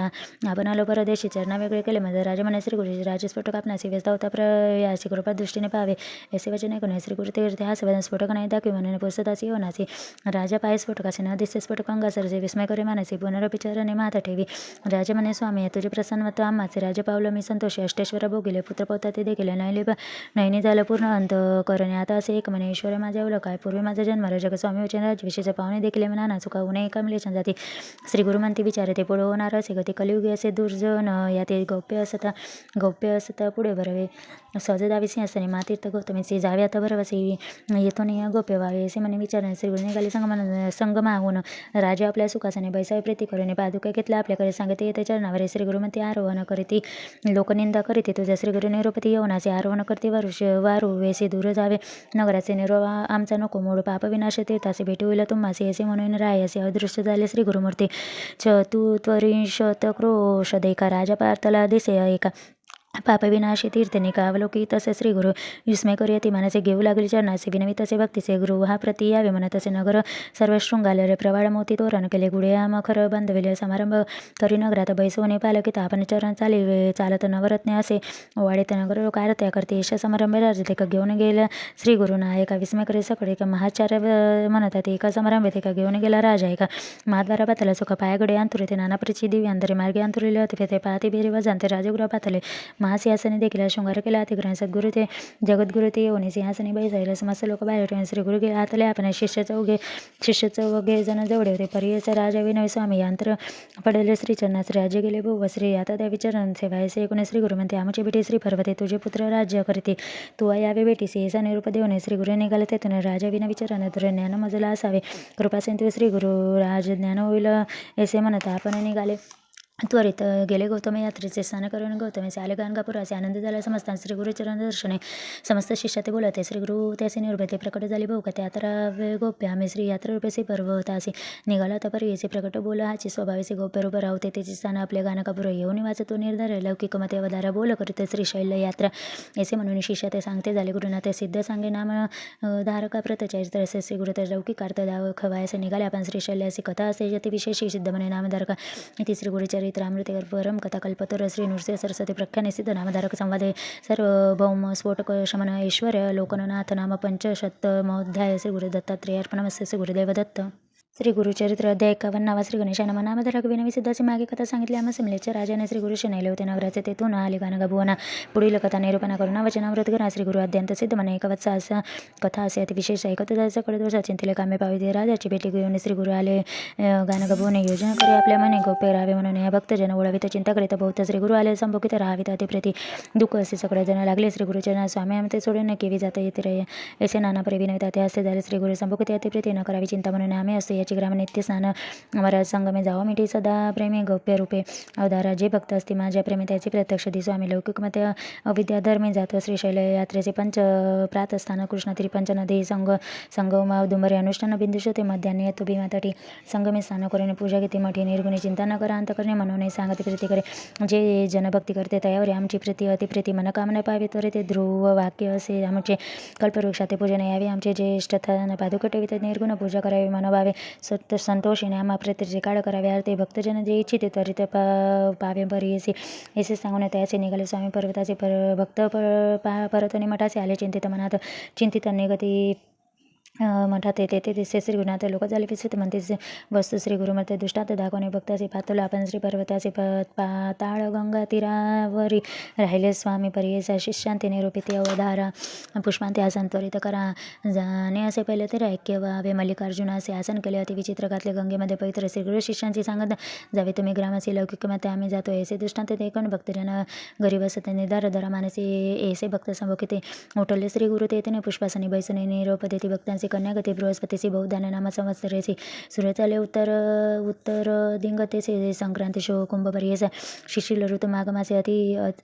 आपण आलो परदेशी चरणा वेगळे केले म्हणजे राजा म्हणे श्री गुरुजी राजस्फोटक आपणासी व्यस्त होता प्रयासी कृपा दृष्टीने पाहावे असे वचन ऐकून श्री गुरु तीर्थ हा सवय स्फोटक नाही दाखवी म्हणून पुस्तकाची होणासी राजा पाय स्फोटकाचे न दिसते स्फोटक अंगासरचे विस्मय करे मानसी पुनरपिचाराने माता ठेवी राजा म्हणे स्वामी तुझे प्रसन्नत्व आम्हाचे राजे पावलं मी संतोषी अष्टेश्वर भोगिले पुत्र पवता ते देखील नैनी झालं पूर्ण अंत करणे आता असे एक म्हणे ईश्वर माझ्या एवढं काय पूर्वी माझा जन्म जग स्वामी वचन राजविषयीच्या पाहुणे देखील नाना चुका उन्हे एका मिलेशन जाती श्री गुरु म्हणते विचारे ते पुढे होणार असे गती कलियुगी असे दुर्जन याते गौप्य असता पुढे भरावे सहजदावी सिंहासने मातीर्थ गौतमीचे जावे आता भरवसे येतो गोप्य व्हावे असे म्हणे विचारणे श्री गुरु निघाले संगमाहून राजा आपल्या सुखासने बैसावे प्रीती करून पादुका घेतला आपल्याकडे सांगते येते चरणावर श्री गुरुमती आरोहण करीती लोकनिंदा करीते तुझ्या श्री गुरु निरोपती येवनाचे आरोहण करते वारू वेसे दूर जावे नगराचे निरोवा आमचा नको मोड पाप विनाश तीर्थासे भेटी होईल तुम्हासे असे म्हणून राय असे अदृश्य झाले श्री गुरुमूर्ती तू त्वरिशत क्रोश देखा राजा पार्थला दिसे एका पाप विनाशी तीर्थनी का अवलोकी तसे श्री गुरु विस्मय करूया मनाचे घेऊ लागले चरणाचे विनवी तसे भक्तीचे गुरु हा प्रति यावे म्हणत असे नगर सर्व शृंगाले प्रवाळ मोती तोरण केले गुडे मखर बंधविले समारंभ करी नगरात बैसवणे पालकिता आपण चरण चालत नवरत्ने असे वाढीत नगर लोक आरत्या करते यश समारंभ राजते का घेऊन गेला श्री गुरुना एका विस्मय करे सकळे का महाचार्य म्हणतात एका समारंभात एका घेऊन गेला राजा एका महाद्वारा पातला सुख पायागडे अंतुरे ते नाना परिची दिव्य अंतरे मार्गे अंतुरिले होते ते पाहते बेरी वजांते राजगृह पातले महासिंहासनी देखील शृंगार केला. अतिग्रहण सद्गुरू ते जगद्गुरू ते येऊन सिंहासनी बैसायला समस्त लोक बाहेर ठेवून श्री गुरु गेले आतले आपण शिष्य चौघे जण जवळ होते. परियस राजा विनय स्वामी यंत्र पडले श्री चरणास राज्य गेले बहु श्री आता त्या विचारण सेवायसे एकूण श्री गुरु म्हणते आमची बेटी श्री पर्वते तुझे पुत्र राज्य करते तू यावे बेटीसी ऐसा निरूप देऊन श्री गुरु निघाले तेथून राजा विना विचारण तर ज्ञान मजला असावे कृपासिंधू श्री गुरु राज ज्ञान होईल ऐसे म्हणता आपण निघाले. त्वरित गेले गौतम यात्रेचे स्नान करून गौतमीचे आले गाणगापुराचे आनंद झाला समजता श्री गुरुचरण दर्शने समस्त शिष्य ते बोलते श्री गुरु त्याचे निर्भयते प्रकट झाले भाऊ का त्यात्रा गोप्य आम्ही श्री यात्रा रूपेचे पर्वतासी निघाला तर परियेचे प्रकट बोला हाची स्वभावेचे गोप्य रूप राहते त्याचे स्थान आपल्या गाणगापुर येऊन वाचतो निर्धार लौकिक मते अवधारा बोल करीत श्रीशैल यात्रा ऐसे म्हणून शिष्य ते सांगते झाले गुरुनाथ सिद्ध सांगे नाम धारका प्रतचरित्र असे श्री गुरु तर लौकिक अर्थ दाव खवायचे निघाले आपण श्रीशैल अशी कथा असे यती विशेष सिद्ध म्हणे नामधारका ती श्री गुरुचरित्र अमृतेवर परम कथा कल्पतर श्री नृसिंह सरस्वती प्रख्याने सिद्ध नामधारक संवादे सर्वभौम स्फोटक शमन ऐश्वर्य लोकनाथ नाम पंचशतमोध्याय श्री गुरु दत्तात्रेय अर्पणमस्तु श्री गुरुदेव दत्त. श्री गुरुचरित्र अध्याय 51 श्री गणेशानम नामधारक विनवी सिद्धाची मागे कथा सांगितली आम्हा सिमलेच्या राजाने श्री गुरु नेले होते नवराचे तेथून आले गाणगाभुवना पुढील कथा निरूपणा करून वचनामृत करा श्री गुरु अद्यंत सिद्ध म्हणे एक वत्सा असा कथा असे अतिविशेष ऐकत जायचं कडे चिंतिले कामे पाविते राजाची भेटी घेऊन श्री गुरु आले गाणगाभुवने योजना करे आपल्या मने गोप्य राहावे म्हणून या भक्तजन ओळवित चिंता करीत बहुत श्री गुरु आले संभोगित राहावित अतिप्रती दुःख असे सगळे जण लागले श्री गुरुचरण स्वामी आमते सोडून केवी जाता येते रे ऐसे नाना परे विनविता ते असे झाले श्री गुरु संभोगित अतिप्रती न करावी चिंता म्हणून आम्ही असते ग्राम नित्य स्नान महाराज संगमे जावं मिठी सदा प्रेमी गौप्य रूपे अवधारा जे भक्त असते माझ्या प्रेमी त्याची प्रत्यक्ष दिसो आम्ही लौकिक मते अविद्या धर्मी जातो श्रीशैल यात्रेचे पंच प्रातस्थान कृष्णतीरी पंचनदी संगम औदुंबरी अनुष्ठान बिंदुशते मध्यान्ह येतो भीमातटी संगमे स्नान करून पूजा घेते मठी निर्गुणी चिंता न करा अंत करणे म्हणून सांगते प्रीती करे जे जनभक्ती करते त्यावर आमची प्रीती अतिप्रीती मनकामना पावे तर ते ध्रुव वाक्य असे आमचे कल्पवृक्षाते पूजन यावे आमचे ज्येष्ठता पादुके ठेवित निर्गुण पूजा करावी मनोभावे संतोषीने आम्हा प्रेतीचे काळ करावे ते भक्तजन जे इच्छिते त्वरित पावे बरी ऐसे सांगून त्याचे निघाले स्वामी पर्वताचे भक्त परतने मठाचे आले चिंतित मनात चिंतित निगती मठात येते ते दिसते श्री गुरुनाथ लोक झाले विचित म्हणते वस्तू श्री गुरुमते दुष्टात दाखवणे भक्ताचे पातुला आपण श्री पर्वताचे पाताळ गंगा तीरावरी राहिले स्वामी परियेचा शिष्यांती निरूपित अवधारा पुष्पांती आसन त्वरित करा जाणे असे पहिले तरी ऐक्य व्हावे मल्लिकार्जुन असे आसन केले अति विचित्र घातले गंगेमध्ये पवित्र श्री गुरु शिष्यांची सांगत जावे तुम्ही ग्रामाची लौकिक मते आम्ही जातो ऐसे दृष्टांत ते कोण भक्तजन गरीब असते निदार दरा मानसी ऐसे भक्त संभोगिते उठवले श्री गुरु तेने पुष्पासनी बैसने निरोप देती भक्तांची कन्यागती बृहस्पतीची बहुदान नाम संवत्सरेची सूर्यचाले उत्तर दिंगतेचे संक्रांती शो कुंभपर्येचा शिशिल ऋतू माघमासे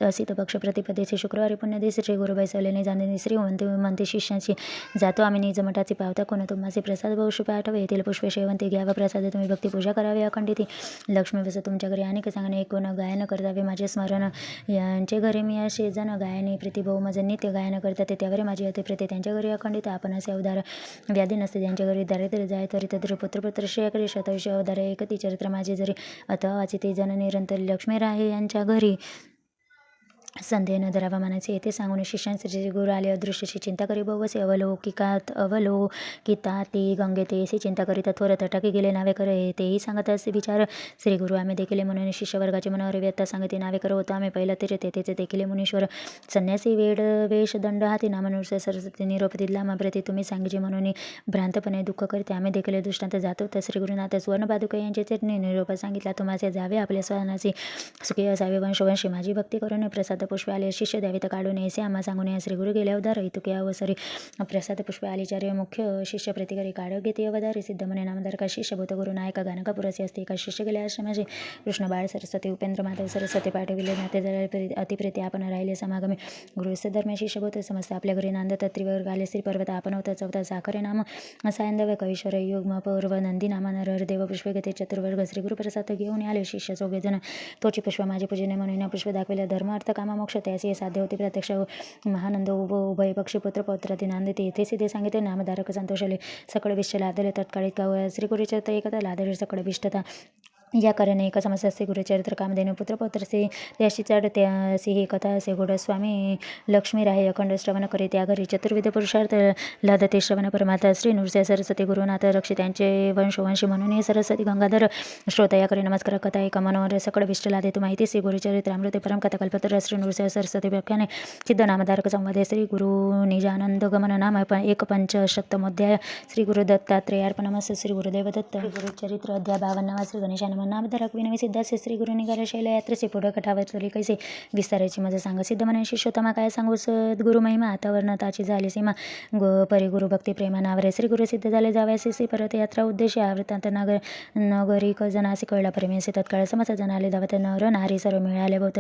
असित पक्ष प्रतिपदेचे शुक्रवारी पुण्यदिवशी श्री गुरु बैसवलेने जाणे श्री म्हणते शिष्यांची जातो आम्ही निज मठाची पावता कोण तुम्हाचे प्रसाद बहुशुपे आठवे येथील पुष्पे शेवंती घ्यावा प्रसाद तुम्ही भक्ती पूजा करावी अखंडिती लक्ष्मी बस तुमच्या घरी अनेक सांगणे एकूण गायन करतावे माझे स्मरण यांचे घरी मी असे जण गायने प्रीती बहु माझे नित्य गायन करतात त्यावर माझी अतिप्रीती त्यांच्या घरी अखंडित आपण असे अवधार व्याधी नसते त्यांच्या घरी दारिद्र्य जाय तरी तद्र पुत्र श्रेयकडे शतविषय अवधार एकती चरित्र माझे जरी अथवा वाची ते जन निरंतर लक्ष्मी राहे यांच्या घरी संदेह न धरावा मानाचे येथे सांगून शिष्यांचे जे गुरु आले अदृश्यशी चिंता करी बहुवसे अवलोकिता ते गंगेते असे चिंता करीत थोर तटाकी गेले नावे करे तेही सांगत असे विचार श्री गुरु आम्ही देखील म्हणून शिष्यवर्गाचे मनोहर व्यथा सांगते नावे कर होता आम्ही पहिला तेचे देखील मुनीश्वर संन्यासी वेश दंड हाती नामनुसार सरस्वती निरोप दिला माप्रती तुम्ही सांगिजे म्हणून भ्रांतपणे दुःख करते आम्ही देखील दृष्टांत जातो तर श्री गुरुनाथ सुवर्ण पादुका यांचे चटणी निरोप सांगितला तुम्हाला जावे आपल्या स्वनाची सुखी असावे वंशवंशी माझी भक्ती करून प्रसाद पुष्पे आले शिष्य द्यावे तर काढून ऐसे आम्हा सांगून या श्री गुरु गेले अवधार इतुके अवसरी प्रसाद पुष्पे आलीचार्य मुख्य शिष्य प्रतिकारी काढ घेते अवधारी सिद्ध म्हणे नामधार का शिष्य भूत गुरु नायका गाणगापुराचे असते एका शिष्य गेले आश्रमाचे कृष्ण बाळ सरस्वती उपेंद्र माधव सरस्वती पाठविले नाते अतिप्रीती आपण राहिले समागमी गुरुस्थ धर्म शिष्य भूत समस्त आपल्या घरी नांद तत्रिवर आले श्री पर्वत आपण होता चौथा साखरे नाम सायंदव कवीश्वर युग्म पौर्व नंदी नामा नर देव पुष्पे घेते चतुर्वर्ग श्री गुरुप्रसाद घेऊन आले शिष्य चौघे जण तोची पुष्प माझे पूजने म्हणून पुष्प दाखविले धर्म अर्थ कामा मोक्ष त्याचे साध्य होते प्रत्यक्ष महानंद उभय पक्षी पुत्र पौत्राती नांदते येथे सिद्धे सांगितले नामधारक संतोषले सकळ विश्व लादले तत्काळीत श्री गुरुचरित्र एकता लादले सकळ विष्टता या कारणे एक समस्या असे गुरुचरित्र कामधेनु पुत्रपौत्रसे त्याशी चढत्यासी ही कथा असे गोडस्वामी लक्ष्मीराय अखंड श्रवण करी त्या घरी चतुर्विध पुरुषार्थ लादते श्रवण परमाता श्री नृसिंह सरस्वती गुरुनाथ रक्षित त्यांचे वंशवंशी म्हणून हे सरस्वती गंगाधर श्रोता या करी नमस्कार कथा एक मनोहर सकळ विष्ट लादे तू माहिती श्री गुरुचरित्रामृते परम कथा कल्पतर श्री नृसिंह सरस्वती व्याख्याने सिद्ध नामधारक संवादे श्री गुरु निजानंद गमन नाम एक पंचशतमोध्याय श्री गुरु दत्तात्रेयार्पणमस्त श्री गुरुदेव दत्त गुरुचरित्र अध्याय 52 श्री गणेशान नामधारक विनवी सिद्धासे श्री गुरु निघाले शैल यात्रेचे पुढं कठावरचली कैसे विस्ताराची मजा सांग सिद्ध म्हणे शिष्योत्तमा काय सांगू सद्गुरु महिमा आता वर्णताची झाली सीमा परिगुरु भक्ती प्रेमा नावरे श्री गुरु सिद्ध झाले जावयासी श्री परत यात्रा उद्देश आवृत्तांत नगरिक जनासी कळला परमेशी तत्काळ समस्त जनाले धावत नर नारी सर्व मिळाले बहुत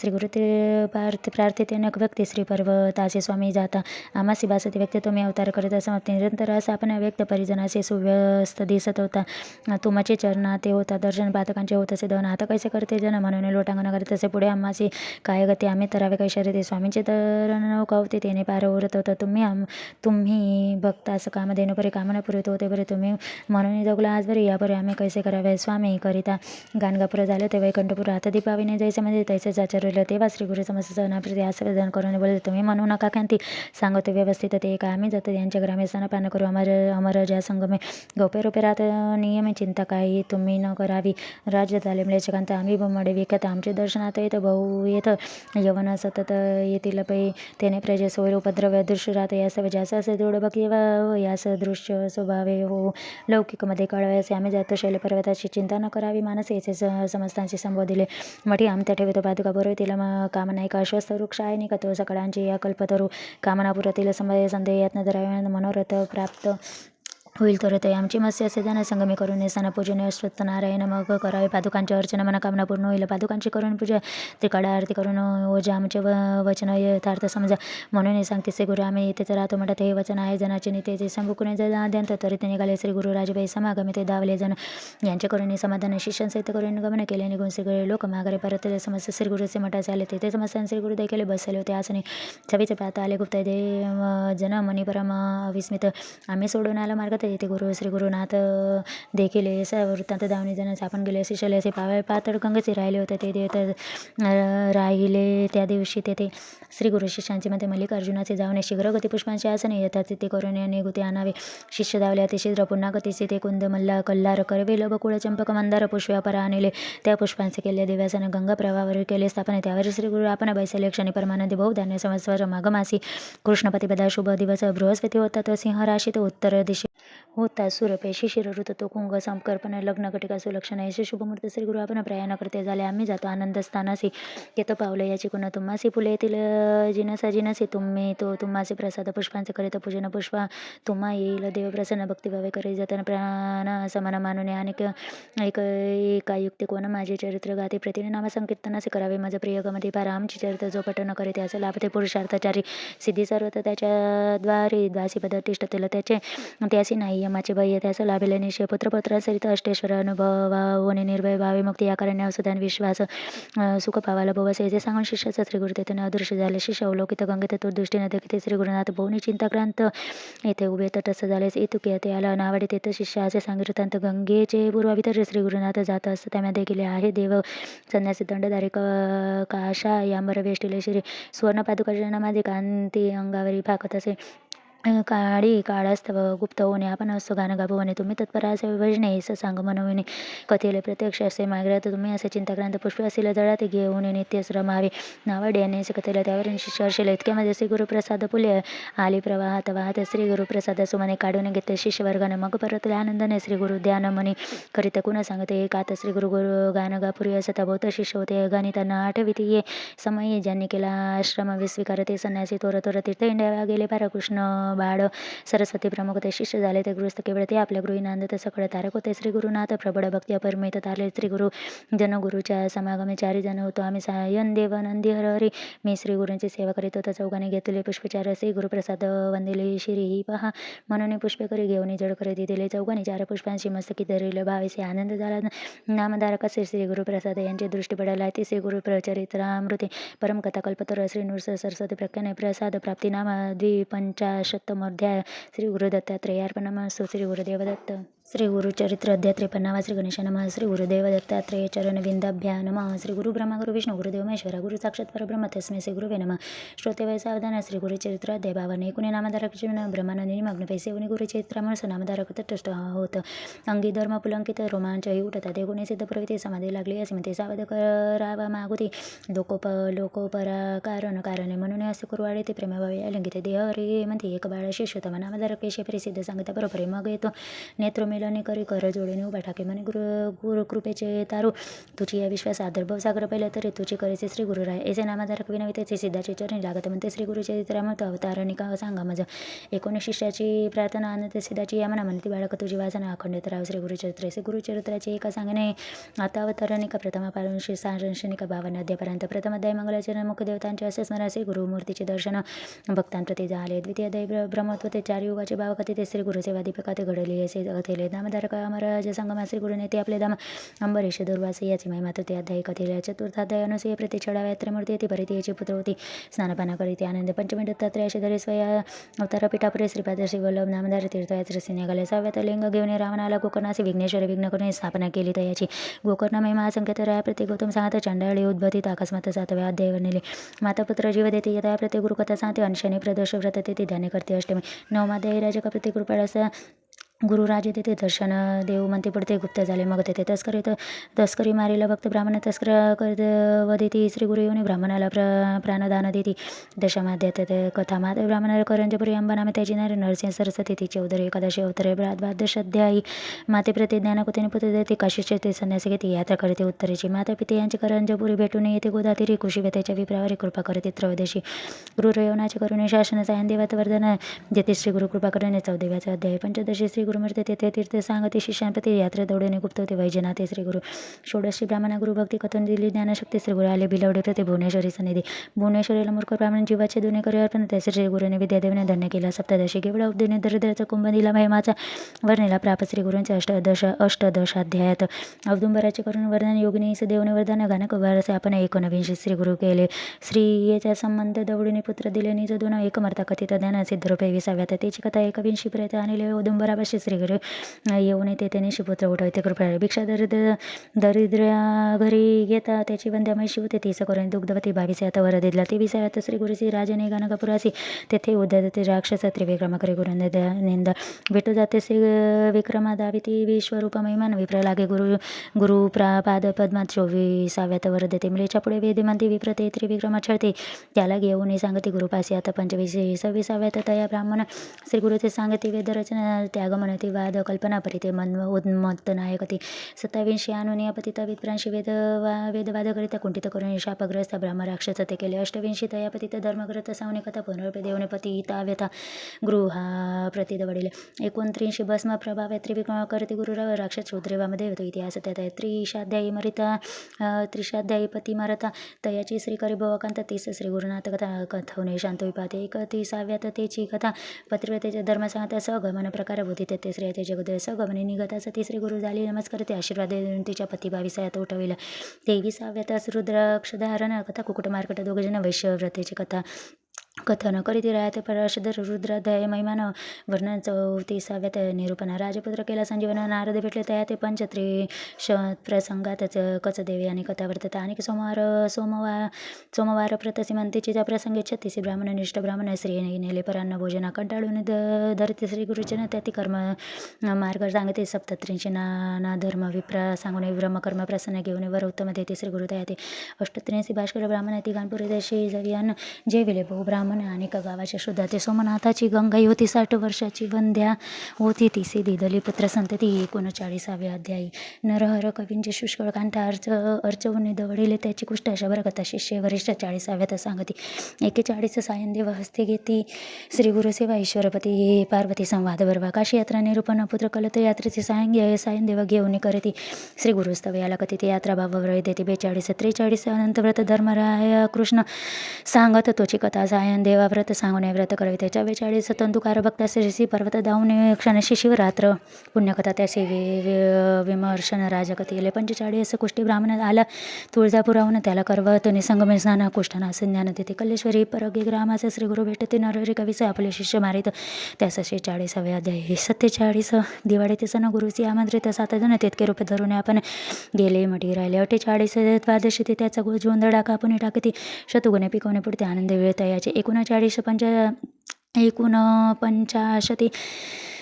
श्री गुरु ते प्रार्थिते नक व्यक्ती श्री पर्वताचे स्वामी जाता आमासी बासती व्यक्ती तुम्ही अवतार करीत समाप्ती निरंतर असा आपण व्यक्त परिजनाचे सुव्यस्त दिसत होता तुमचे चरणा ते होता दर्शन पातकांचे होत असे दहन आता कैसे करते जन म्हणून लोटांगण करीत असे पुढे आम्हाची काय गती आम्ही तरावे काही शर्यते स्वामींचे तर नौकावते तेने पार उरत होता तुम्ही भक्तास कामधेनु परी कामना पुरत होते बरे तुम्ही म्हणून जगला आज बरे यापरे आम्ही कैसे करावे स्वामी करिता गाणगापुर झाले ते वैकुंठपुर आता दीपावीने जैसे म्हणजे तैसेच आचरले तेव्हा श्री गुरु समस्त सहनाप्रती आस्वादन करून बोलले तुम्ही म्हणू नका कांती सांगतो व्यवस्थित ते का आम्ही जातो यांच्या ग्रामे स्नान करू अमर ज्या संगमे गौपे रुपे राहत नियमे चिंता काही तुम्ही न करावी राज्य तालीम लेचकांत आम्ही मडे विकत आमचे दर्शनात येत भाऊ येत यवन सतत येतील पै तेने प्रजेस होईल उपद्रव्य दृश्य राहत यास ज्यास असे दृढ भक्ती यास दृश्य स्वभावे हो लौकिकमध्ये कळवायचे आम्ही जातो शैल पर्वताची चिंता न करावी मानस याचे समस्तांशी संबोधिले मठी आमत्या ठेवितो पादुका बरोबर तिला कामनायका अश्वस्थ वृक्ष आहे निका तो सकळांची या कल्पतरू कामनापुरातील संदेह यातन धरावे मनोरथ प्राप्त होईल तर ते आमची मत्स्य असे जन संगमी करून नेसाना पूजने अश्वत्थ नारायण मग करावे पादुकांची अर्चना मनोकामना पूर्ण होईल पादुकांची करून पूजा त्रिकाळा आरती करून ओजा आमचे वचन यथार्थ समजा म्हणून सांगते श्री गुरु आम्ही इथेच राहतो म्हणतात हे वचन आहे जनाचे नितेचे संभुकुने अद्यंत तरी ते निघाले श्री गुरु राजबाई समागमी ते दावले जन यांचे करून समाधान शिष्यांसहित करून गमन केले निघून सगळे लोक माघारे परतले समस्त श्री गुरुचे मठाचे आले तेथे समस्त श्री गुरु देखील बसले होते आसने छवीचे पाहता आले गुप्त देव जन मनी परम विस्मित आम्ही सोडून आला मार्ग येथे गुरु श्री गुरुनाथ देखील वृत्तांत दावणी जण आपण गेले शिष्यले असे पातळ गंगेचे राहिले होते ते देव राहिले त्या दिवशी तेथे श्री गुरु शिष्यांचे मध्ये मल्लिकार्जुनाचे जावणे शीघ्र गती पुष्पांचे आसने येतात ते करून निगुते आणावे शिष्य दावले अति शीघ्र पुन्हा गतीचे ते कुंद मल्ला कल्लार करवेल बकुळ चंपक मंदार पुष्पापर आणले त्या पुष्पांचे केले दिव्यासन गंगा प्रवाहावर केले स्थापने त्यावर श्री गुरु आपण बैसले क्षणी परमानंदी बहुधान्य संवत्सर माघमासी कृष्णपती पदा शुभ दिवस बृहस्पती होता तर सिंह राशीत उत्तर दिशे होता सुरपे शिशिर ऋतू तो कुंग संकल्पना लग्न घटिका सुलक्षण यश शुभमूर्त श्री गुरु आपण प्रयाण करते झाले आम्ही जातो आनंद स्थानासी येतो पावले याची कुणा तुम्हासी फुले येतील जिनसी तुम्ही तो तुम्हासी प्रसाद पुष्पांचे करीत पूजन पुष्पा तुम्हा येईल देव प्रसन्न भक्तिभावे करी जाताना प्राण समान मानुने आणि एका युक्ती कोण माझे चरित्र गाते प्रतिने नाम संकीर्तनाचे करावे माझं प्रिय गमती पार आमची चरित्र जो पठण करे त्याचे लाभ ते पुरुषार्थाचारी सिद्धी सर्व त्याच्या द्वारे दासीपद तिष्ठतील त्यासी नाही यमाचे बाह्य त्याचा लाभेले निश्चय पुत्रपत्रासरित अष्टेश्वर अनुभवाने निर्भय भावे मुक्ती या कारणे असुदान विश्वास सुख पावाला भवस जे सांगून शिष्याचा श्री गुरु तेथे अदृश्य झाले शिष्य अवलोकित गंगेत तो दृष्टीने देखील श्री गुरुनाथ बहुनी चिंताक्रांत येथे उभे तटस्थ झाले इतुके ते आला नावाडे तेथे शिष्याचे सांगितले गंगेचे पूर्वाभितर श्री गुरुनाथ जात असत त्यामध्ये देखील आहे देव संन्यासी दंडधारी काशा यांबर वेष्टिले श्री सुवर्ण पादुकाच्या नामादी कांती अंगावरी फाकत असे काळी काळास्तव गुप्त होणे आपण असतो गाणं गाभवणे तुम्ही तत्पर असे विभजने असं सांग मनविने कथेले प्रत्यक्ष असे मागल्यात तुम्ही असे चिंताक्रांत पुष्प असेल जळात घेऊन नित्य श्रमावे नावाड्याने असे कथेला त्यावरून शिष्य अर्षले इतक्यामध्ये श्री गुरुप्रसाद फुले आली प्रवाहात वाहत श्री गुरुप्रसाद सुमने काढून घेतले शिष्यवर्गाने मग परतले आनंदाने श्री गुरु ध्यान मनी करीत कुणा सांगते एक आता श्री गुरु गाणं गापुरी असता बहुत शिष्य होते गाणी त्यांना आठविती ये समय ज्यांनी केला आश्रम विस्वीकार ते संन्यासी थोर तीर्थ इंडिया गेले पाराकृष्ण बाळ सरस्वती प्रमुख ते शिष्य झाले ते गृहस्थ केवळ ते आपल्या गृही नांदत सगळे तारक होते श्री गुरुनाथ प्रबळ भक्ती अपरमित तारले श्री गुरु जनगुरुच्या समागमे 4 जण होतो आम्ही सायन देव नंदी हरी मी श्री गुरूंची सेवा करीत होता चौघाने घेतले पुष्पचार श्री गुरुप्रसाद वंदिले शिरी ही पहा म्हणून पुष्पकरी घेऊन जड करीत दिले चौघाने 4 पुष्पांची मस्तकी धरले भावेसे आनंद झाला नामधारक असे श्री गुरुप्रसाद यांची दृष्टी पडायला ती श्री गुरु प्रचरित्रामृते परमकथा कल्पतर श्री नृसिंह सरस्वती प्रख्याने प्रसाद प्राप्ती नाम द्विपंचाशतमोध्याय श्री गुरु दत्तात्रेयार्पणमस्तु श्री गुरुदेव दत्त. श्री गुरुचरित्र अध्याय 53 श्री गणेशा नमः. श्री गुरुदेव दत्तात्रेय चरण विंदाभ्या नमः. श्री गुरु ब्रह्मा गुरु विष्णू गुरुदेव महेश्वरा गुरु साक्षात परब्रह्म तस्मै श्री गुरुवे नमः. श्रोते वै सावधान. श्री गुरुचरित्र अध्याय 52. एकूण नामधारक ब्रह्मानंदिनी मग्न पैसे उनी गुरुचरित्रामुळे नामधारक तटस्थ होत. अंगी धर्म पुलंकित रोमांचही उठतात. एकूणी सिद्ध प्रवृत्ती समाधी लागली असे म्हणते. सावध करावा मागुती लोकोपरा कारणे म्हणून असे कुरवाडे ते प्रेमाभावी अलिंगित देह रे म्हणते. एक बाळ शिष्योत्तम नामधारक पेशे परिसिद्ध सांगता बरोबर मग येतो नेत्रमेलने करी कर जोडीने उभा ठाके म्हणे गुरु कृपेचे तारू तुझी या विश्वास आदर भवसागर पहिल्या तरी तुझी करेचे श्री गुरुराय ऐसे नामधारक विनवी त्याचे सिद्धाचे चरणी लागत म्हणते. श्री गुरुचरित्रामृत अवतारणिका सांगा माझं. 19 शिष्याची प्रार्थना अनंत सिद्धाची या म्हणा म्हणती. बाळक तुझी वासना अखंडित राव. श्री गुरुचरित्र श्री गुरुचरित्राची एका सांगणे आता अवतारणिका प्रथमा पारुषी सारंशनिका 52 अध्यापर्यंत. प्रथम अध्याय मंगलाचरण मुख्य देवतांचे असे स्मरण. श्री गुरुमूर्तीचे दर्शन भक्तांप्रती झाले. द्वितीय अध्याय ब्रह्मत्व ते 4 युगाचे भावकथे ते श्री गुरुसेवा दीपिका ते घडली असे कथेले. नामधारक अमराज संगमा श्री गुरुने ते आपले दाम अंबरीश दुर्वास याची महिमा ते अध्याय कथेले. चतुर्थाध्याय अनुसूय प्रति छडाव्या त्रमूर्ती येते भरती याची पुत्र होती स्नानपाना करीती आनंद. पंचमी दत्तात्रयाशी धरे स्वया अवतार पिठापुरे श्रीपाद श्री वल्लभ नामधार तीर्थ याच रस्ते निघाले. 6व्या लिंग घेऊन रावणाला गोकर्णासी विघ्नेश्वर विघ्न करून स्थापना केली तयाची. गोकर्ण महिमा असंख्यत राया प्रति गौतम सांगत चंडाळी उद्भतीत अकस्मात 7व्या अध्यायावर नेले. मातापुत्र जीव देते यथा प्रति गुरुकथा सांगते. अंशनी प्रदोष व्रत ते ध्याने करते अष्टमी. 9वाध्यायी राजका प्रति कृपाळ गुरुराजे तेथे दर्शन देव म्हणते पडते गुप्त झाले. मग तेथे तस्करी मारीला भक्त ब्राह्मण तस्कर वदिती श्री गुरु येऊन ब्राह्मणाला प्राणदान देती. दशमाध्यात कथा माता ब्राह्मणाला करंजपुरी अंबा नामे त्याची नारी नरसिंह सरस्वती तिची उदर एकादशी अवतरे द्वादशाध्यायी माते प्रति ज्ञानकुतीने पुत्र देते. काशीचे ते संन्यासी घेते यात्रा करते उत्तरेची. माता पिते यांची करंजपुरी भेटून येते गोदातीरी कृषी त्याच्या विप्रावारी कृपा करते. त्रयोदशी गुरु यवनाचे करुणे शासन सायन देवात वर्धन देते श्री गुरु कृपा करणे. 14व्या अध्याय. पंचदशी श्री गुरुमूर्ती तेथे तीर्थ सांगते शिष्यांप्रती यात्रा दौडणे गुप्त होते वैजनाथे श्री गुरु. षोडशी ब्राह्मणा गुरु भक्ती कथन दिली ज्ञानशक्ती श्री गुरु आले बिलवडे प्रति भुवनेश्वरी सन्निधी. भुवनेश्वरीला मूर्ख ब्राह्मण जीवाचे दोन्ही करे अर्पण त्याचे श्री गुरुने विद्यादेवने धन्य केला. सप्तदशी गेवडा उपदेने दरिद्राचा कुंभ दिला महिमाचा वर्णिला प्राप श्री गुरूंचे अष्टदशाध्यायात. औदुंबराचे करून वर्धन योगिनी देवने वरदान घानक वारसे आपण 19 श्री गुरु केले. स्त्रियेचा संबंध दवडीने पुत्र दिले निज दोन एकमर्ता कथित ज्ञान सिद्ध रूपे 20व्यात. त्याची कथा 21 पर्यंत आणले. औदुंबरापाशी श्री गुरु येऊन ते त्याने शिपुत्र उठवते कृपा. भिक्षा दरिद्र घरी घेता त्याची वंद्या म्हैशी होते 30 करून दुग्धवती 22 आता वर दिला. 23व्यात श्री गुरुची राजने गानकापुरासी तेथे उद्धते राक्षस त्रिविक्रमा करे गुरु निंदा भेटू जाते. श्री विक्रमा दाविती विश्वरूप महिमान विप्र लागे गुरु पाद पद्मात 24व्यात वर देते. मुलीच्या पुढे वेदिमांती विप्रते त्रिविक्रमा छळते त्याला घेऊन सांगते गुरुपासी आता 25. 26व्यात तया ब्राह्मण श्री गुरुचे सांगते वेदरचना त्याग म्हणती वाद कल्पना परिते उन्मत्त नायकती. 27 आणून पतिता विप्रांशी वेदवाद करिता कुंठित करून शापग्रस्त ब्राह्म राक्षस ते केले. 28 तया पतित धर्मग्रत सावने कथा पुनर्पे देवने पतिता व्यथा गृहा प्रतिद वडील. 29 भस्म प्रभाव त्रिविक्रम करते गुरु राक्षस शूद्रेवामध्ये होतो इतिहास. त्यात 30 पती मारता तयाची श्रीकरी भवकांत 30 श्री गुरुनाथ कथा कथवणे शांत विपाते. 31व्यात तेची कथा पतिव्रतेच्या धर्म सांगता सगमन प्रकार होती. ते श्री ते जगद सगमने निघता सती श्री गुरु झाली नमस्कार ते आशीर्वाद देऊन तिच्या पती 22व्यात उठविला. 23व्यात रुद्राक्षधारण कथा कुकुट मार्कट दोघजण वैश्यव्रतेची कथा कथन करीत राहते. परशुधर रुद्राध्याय महिमान वर्णन. 34व्यात निरूपण राजपुत्र केला संजीवन नारद भेटले तया ते पंचत्री प्रसंगातच कचदेवे आणि कथा वर्तता. आणि सोमवार प्रतसीमंतीची त्या प्रसंगी 36 ब्राह्मणनिष्ठ ब्राह्मण स्त्री नेले परान्न भोजना कंटाळून धरते श्री गुरुचन त्याती कर्म मार्ग सांगते. 37 नाना धर्म विप्रा सांगून ब्रह्मकर्म प्रसन्न घेऊन वर उत्तम देते श्री गुरु तयाते. 38 भास्कर ब्राह्मण तिघांपुरी देशी जवियान जेविले बहु ब्राह्मण आणि गावाच्या शुद्धा ते सोमनाथाची गंगाई होती 60 वर्षाची वंध्या होती ती सिद्धी दलीपुत्र संतती. 39व्या अध्यायी. नरहर कवींचे शुष्कळ कांठा अर्चवून दवडिले त्याची कुष्ठा शबर कथा शिष्य वरिष्ठ. 40व्यात सांगती. 41 सायनदेव हस्ते घेती श्री गुरुसेवा ईश्वरपती पार्वती संवाद बरवा. काशी यात्रा निरूपण पुत्र कलत यात्रेचे सायनदेव घेऊन करती श्री गुरुस्तव याला कथित यात्रा भाव देते. 42 43 अनंतव्रत धर्मराय कृष्ण सांगत तोची कथा देवाव्रत सांगून व्रत करावे. त्याच्या 42 तंतुकार भक्त श्री पर्वत दाऊन क्षणशी शिवरात्र पुण्यकथा त्याचे विमर्शन राजकथी गेले. 45 कुष्टी ब्राह्मण आला तुळजापुराहून त्याला करवत निसंगमे स्नान कुष्ठाना ज्ञान देते. कल्लेश्वरी परगे ग्रामाचे श्री गुरु भेटते नरहरी कवीचे आपले शिष्य मारित. त्यास 46 अध्याय. 47 दिवाळीचे सण गुरुची आमंत्रित 7 जण तितके रूप धरून आपण गेले मठी राहिले. 48 द्वादशी ते त्याचा जोंधळा कापुनी टाकते शतगुणे पिकवणे पुढते आनंद वेळता याचे. 49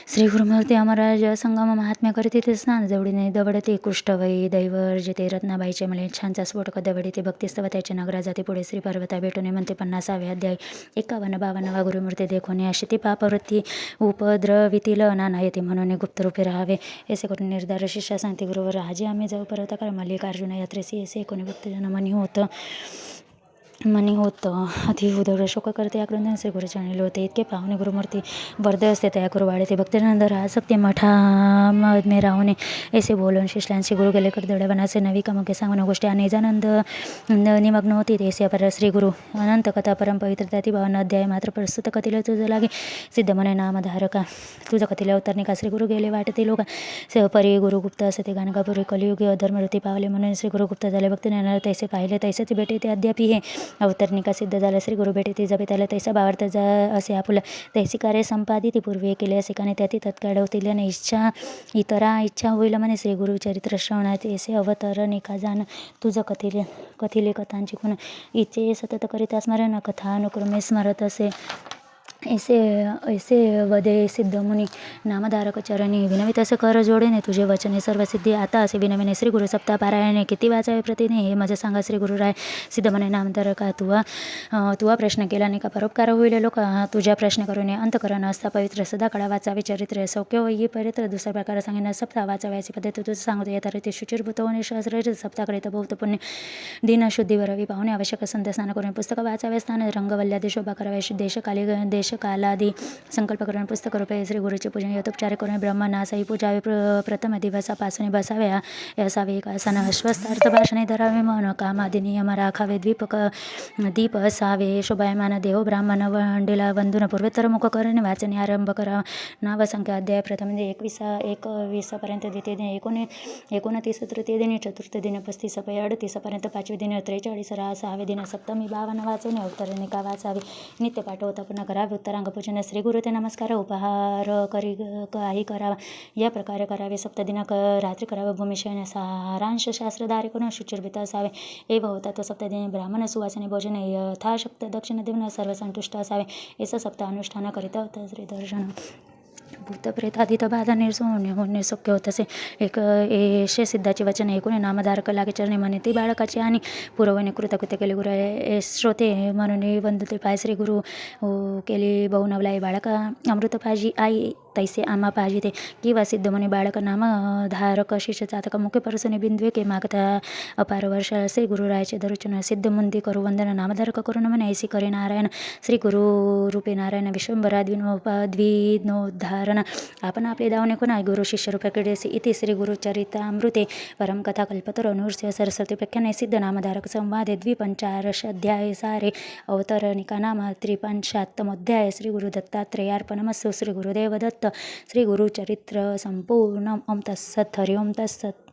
श्री गुरुमूर्ती अमराज संगम महात्म्य करते ते स्नान जवळीने दवडते कुष्ठवई दैवर जेते रत्नाबाईचे मले छानचा स्फोटक दवडते भक्तिस्तव त्याचे नगरा जाते. पुढे श्री पर्वता भेटून म्हणते 50 अध्याय. 51-52 गुरुमूर्ती देखोने अशी ती पापवृत्ती उपद्रवितील नाना येते म्हणून गुप्त रूपे राहावे. ऐसे करून निर्धार शिष्या सांगते गुरुवर हाजी आम्ही जाऊ पर्वताकडे मल्लिकार्जुन यात्रेसी. ऐसे कोणी भक्तजन मनी होतं अति उदग्र शोक करते आक्रंदन श्री गुरुचरणी होते. इतके पाहुणे गुरुमूर्ती वर्ध असते तया करू वाढते भक्तजनंदर आसक्ती मठामध्ये राहून ऐसे बोलून शिष्यांशी गुरु गेले कडदड्या बनाचे नवी कमके सांगून गोष्टी आणि निजानंद निमग्न होती. ऐसे अपर श्री गुरु अनंत कथा परमपवित्र ती 52 अध्याय मात्र प्रस्तुत कथिले तुझं लागे सिद्ध म्हणे नामधारका तुझं कथिले अवतरणिका. श्री गुरु गेले वाटते लोक परी गुरुगुप्त असे ते गाणगापुरी कलियुगी अधर्मवृत्ती पावले म्हणून श्री गुरुगुप्त झाले. भक्त ज्ञानाला तैसे पाहिले तैसेच भेटे ते अद्यापि हे अवतरणिका सिद्ध झाला. श्री गुरु भेटे ती जपे त्याला तैसा भावार्थ असे आपुला तैसी कार्य संपादित पूर्वी केले असे काने त्याती तत्काळ होतील इच्छा होईल म्हणे. श्री गुरु चरित्र श्रवणात ऐसे अवतरणिका जाण तुझं कथिले कथांची गुण इचे सतत करीता स्मरण कथा अनुक्रमे स्मरत असे. ऐसे वदे सिद्ध मुनी नामधारक चरणी विनवित असे कर जोडेने तुझे वचने सर्व सिद्धी आता असे विनविने. श्री गुरु सप्ताह पारायणे किती वाचावे प्रतिने हे माझे सांगा. श्री गुरु राय सिद्ध म्हणे नामधारका तुवा प्रश्न केला नाही का परोपकार होईल लोक तुझ्या प्रश्न करून अंतकरण असता पवित्र सदा काळा वाचावे चरित्र सौख्य होई पवित्र. दुसरा प्रकार सांगितलं सप्ताह वाचाव्याची पद्धती तुझं सांगतो येता रीती शुचिरभूत होणे सहस्र सप्ताह बहुत पुण्य दिन शुद्धी वरावी पाहुणे आवश्यक संत स्नान करून पुस्तक वाचावे स्थान रंगवल्ल्यादी शोभा करावे देशकालादी संकल्प करून पुस्तक रूपे श्री गुरुचे पूजन यथोपचार करून ब्रह्मनासही पूजावे. प्रथम दिवसापासून बसावे असावे एक आसन अश्वस्तार्थ भाषणे धरावे मन कामादी नियम राखावे दीप असावे शोभायमान देव ब्राह्मण वंडीला वंदून पूर्वोत्तर मुख करणे वाचने आरंभ करावा. नाव संख्या अध्याय प्रथम 21 पर्यंत द्वितीय दिन 29 तृतीय दिन चतुर्थ दिन 35 38 पर्यंत पाचवे दिन 43 6वे दिन सप्तमी 52 वाचने अवतरणिका वाचावी. नित्यपाठ होता पुन्हा करावे. उत्तरांग पूजन श्री गुरु ते नमस्कार उपहार काही करावा या प्रकारे करावे. सप्तदिनाक रात्री करावे. भूमिशयन सारांश शास्त्रधारे करून शुचिर्भूत असावे. एव होता तो सप्तदिनी ब्राह्मण सुवासने भोजन यथाशक्त दक्षिण देऊन सर्व संतुष्ट असावे. ऐसा सप्ताह अनुष्ठान करिता होता. श्री दर्शन भूतप्रेतादित बाधा निर्सोहणे होणे शक्य होत असे. ऐशे सिद्धाचे वचन ऐकून नामधारक लागे चरणी म्हणे ती बाळकाची आणि पुरवणे कृतकृत्य केले. गुरु श्रोते म्हणून वंदते पाय श्री गुरु केली बहुनवलाई बाळका अमृत पाजी आई तैसे आम्हा पाहिजे किंवा सिद्ध म्हणे बाळक नामधारक शिष्य चातक मुख्य परसने बिंदवे के मागता अपार वर्ष श्री गुरुरायाचे दरुचन सिद्ध मुंदी करू वंदन नामधारक करून म्हणे ऐसी करे नारायण श्री गुरु रूपे नारायण विश्वंभरा द्विनोद्धारण आपण आपले दावणे कोणा गुरु शिष्य रूपे इति श्री गुरुचरितामृते परमकथा कल्पतरो नृस्य सरस्वती प्रख्याने सिद्ध नामधारक संवादे 45 अध्याय सारे अवतरणिका नाम 53 श्री गुरु दत्तात्रेयार्पणमस्तु. श्री गुरुदेव दत्त श्री गुरुचरित्र संपूर्ण. ओम तत्सत्. हरि ओम तत्सत्.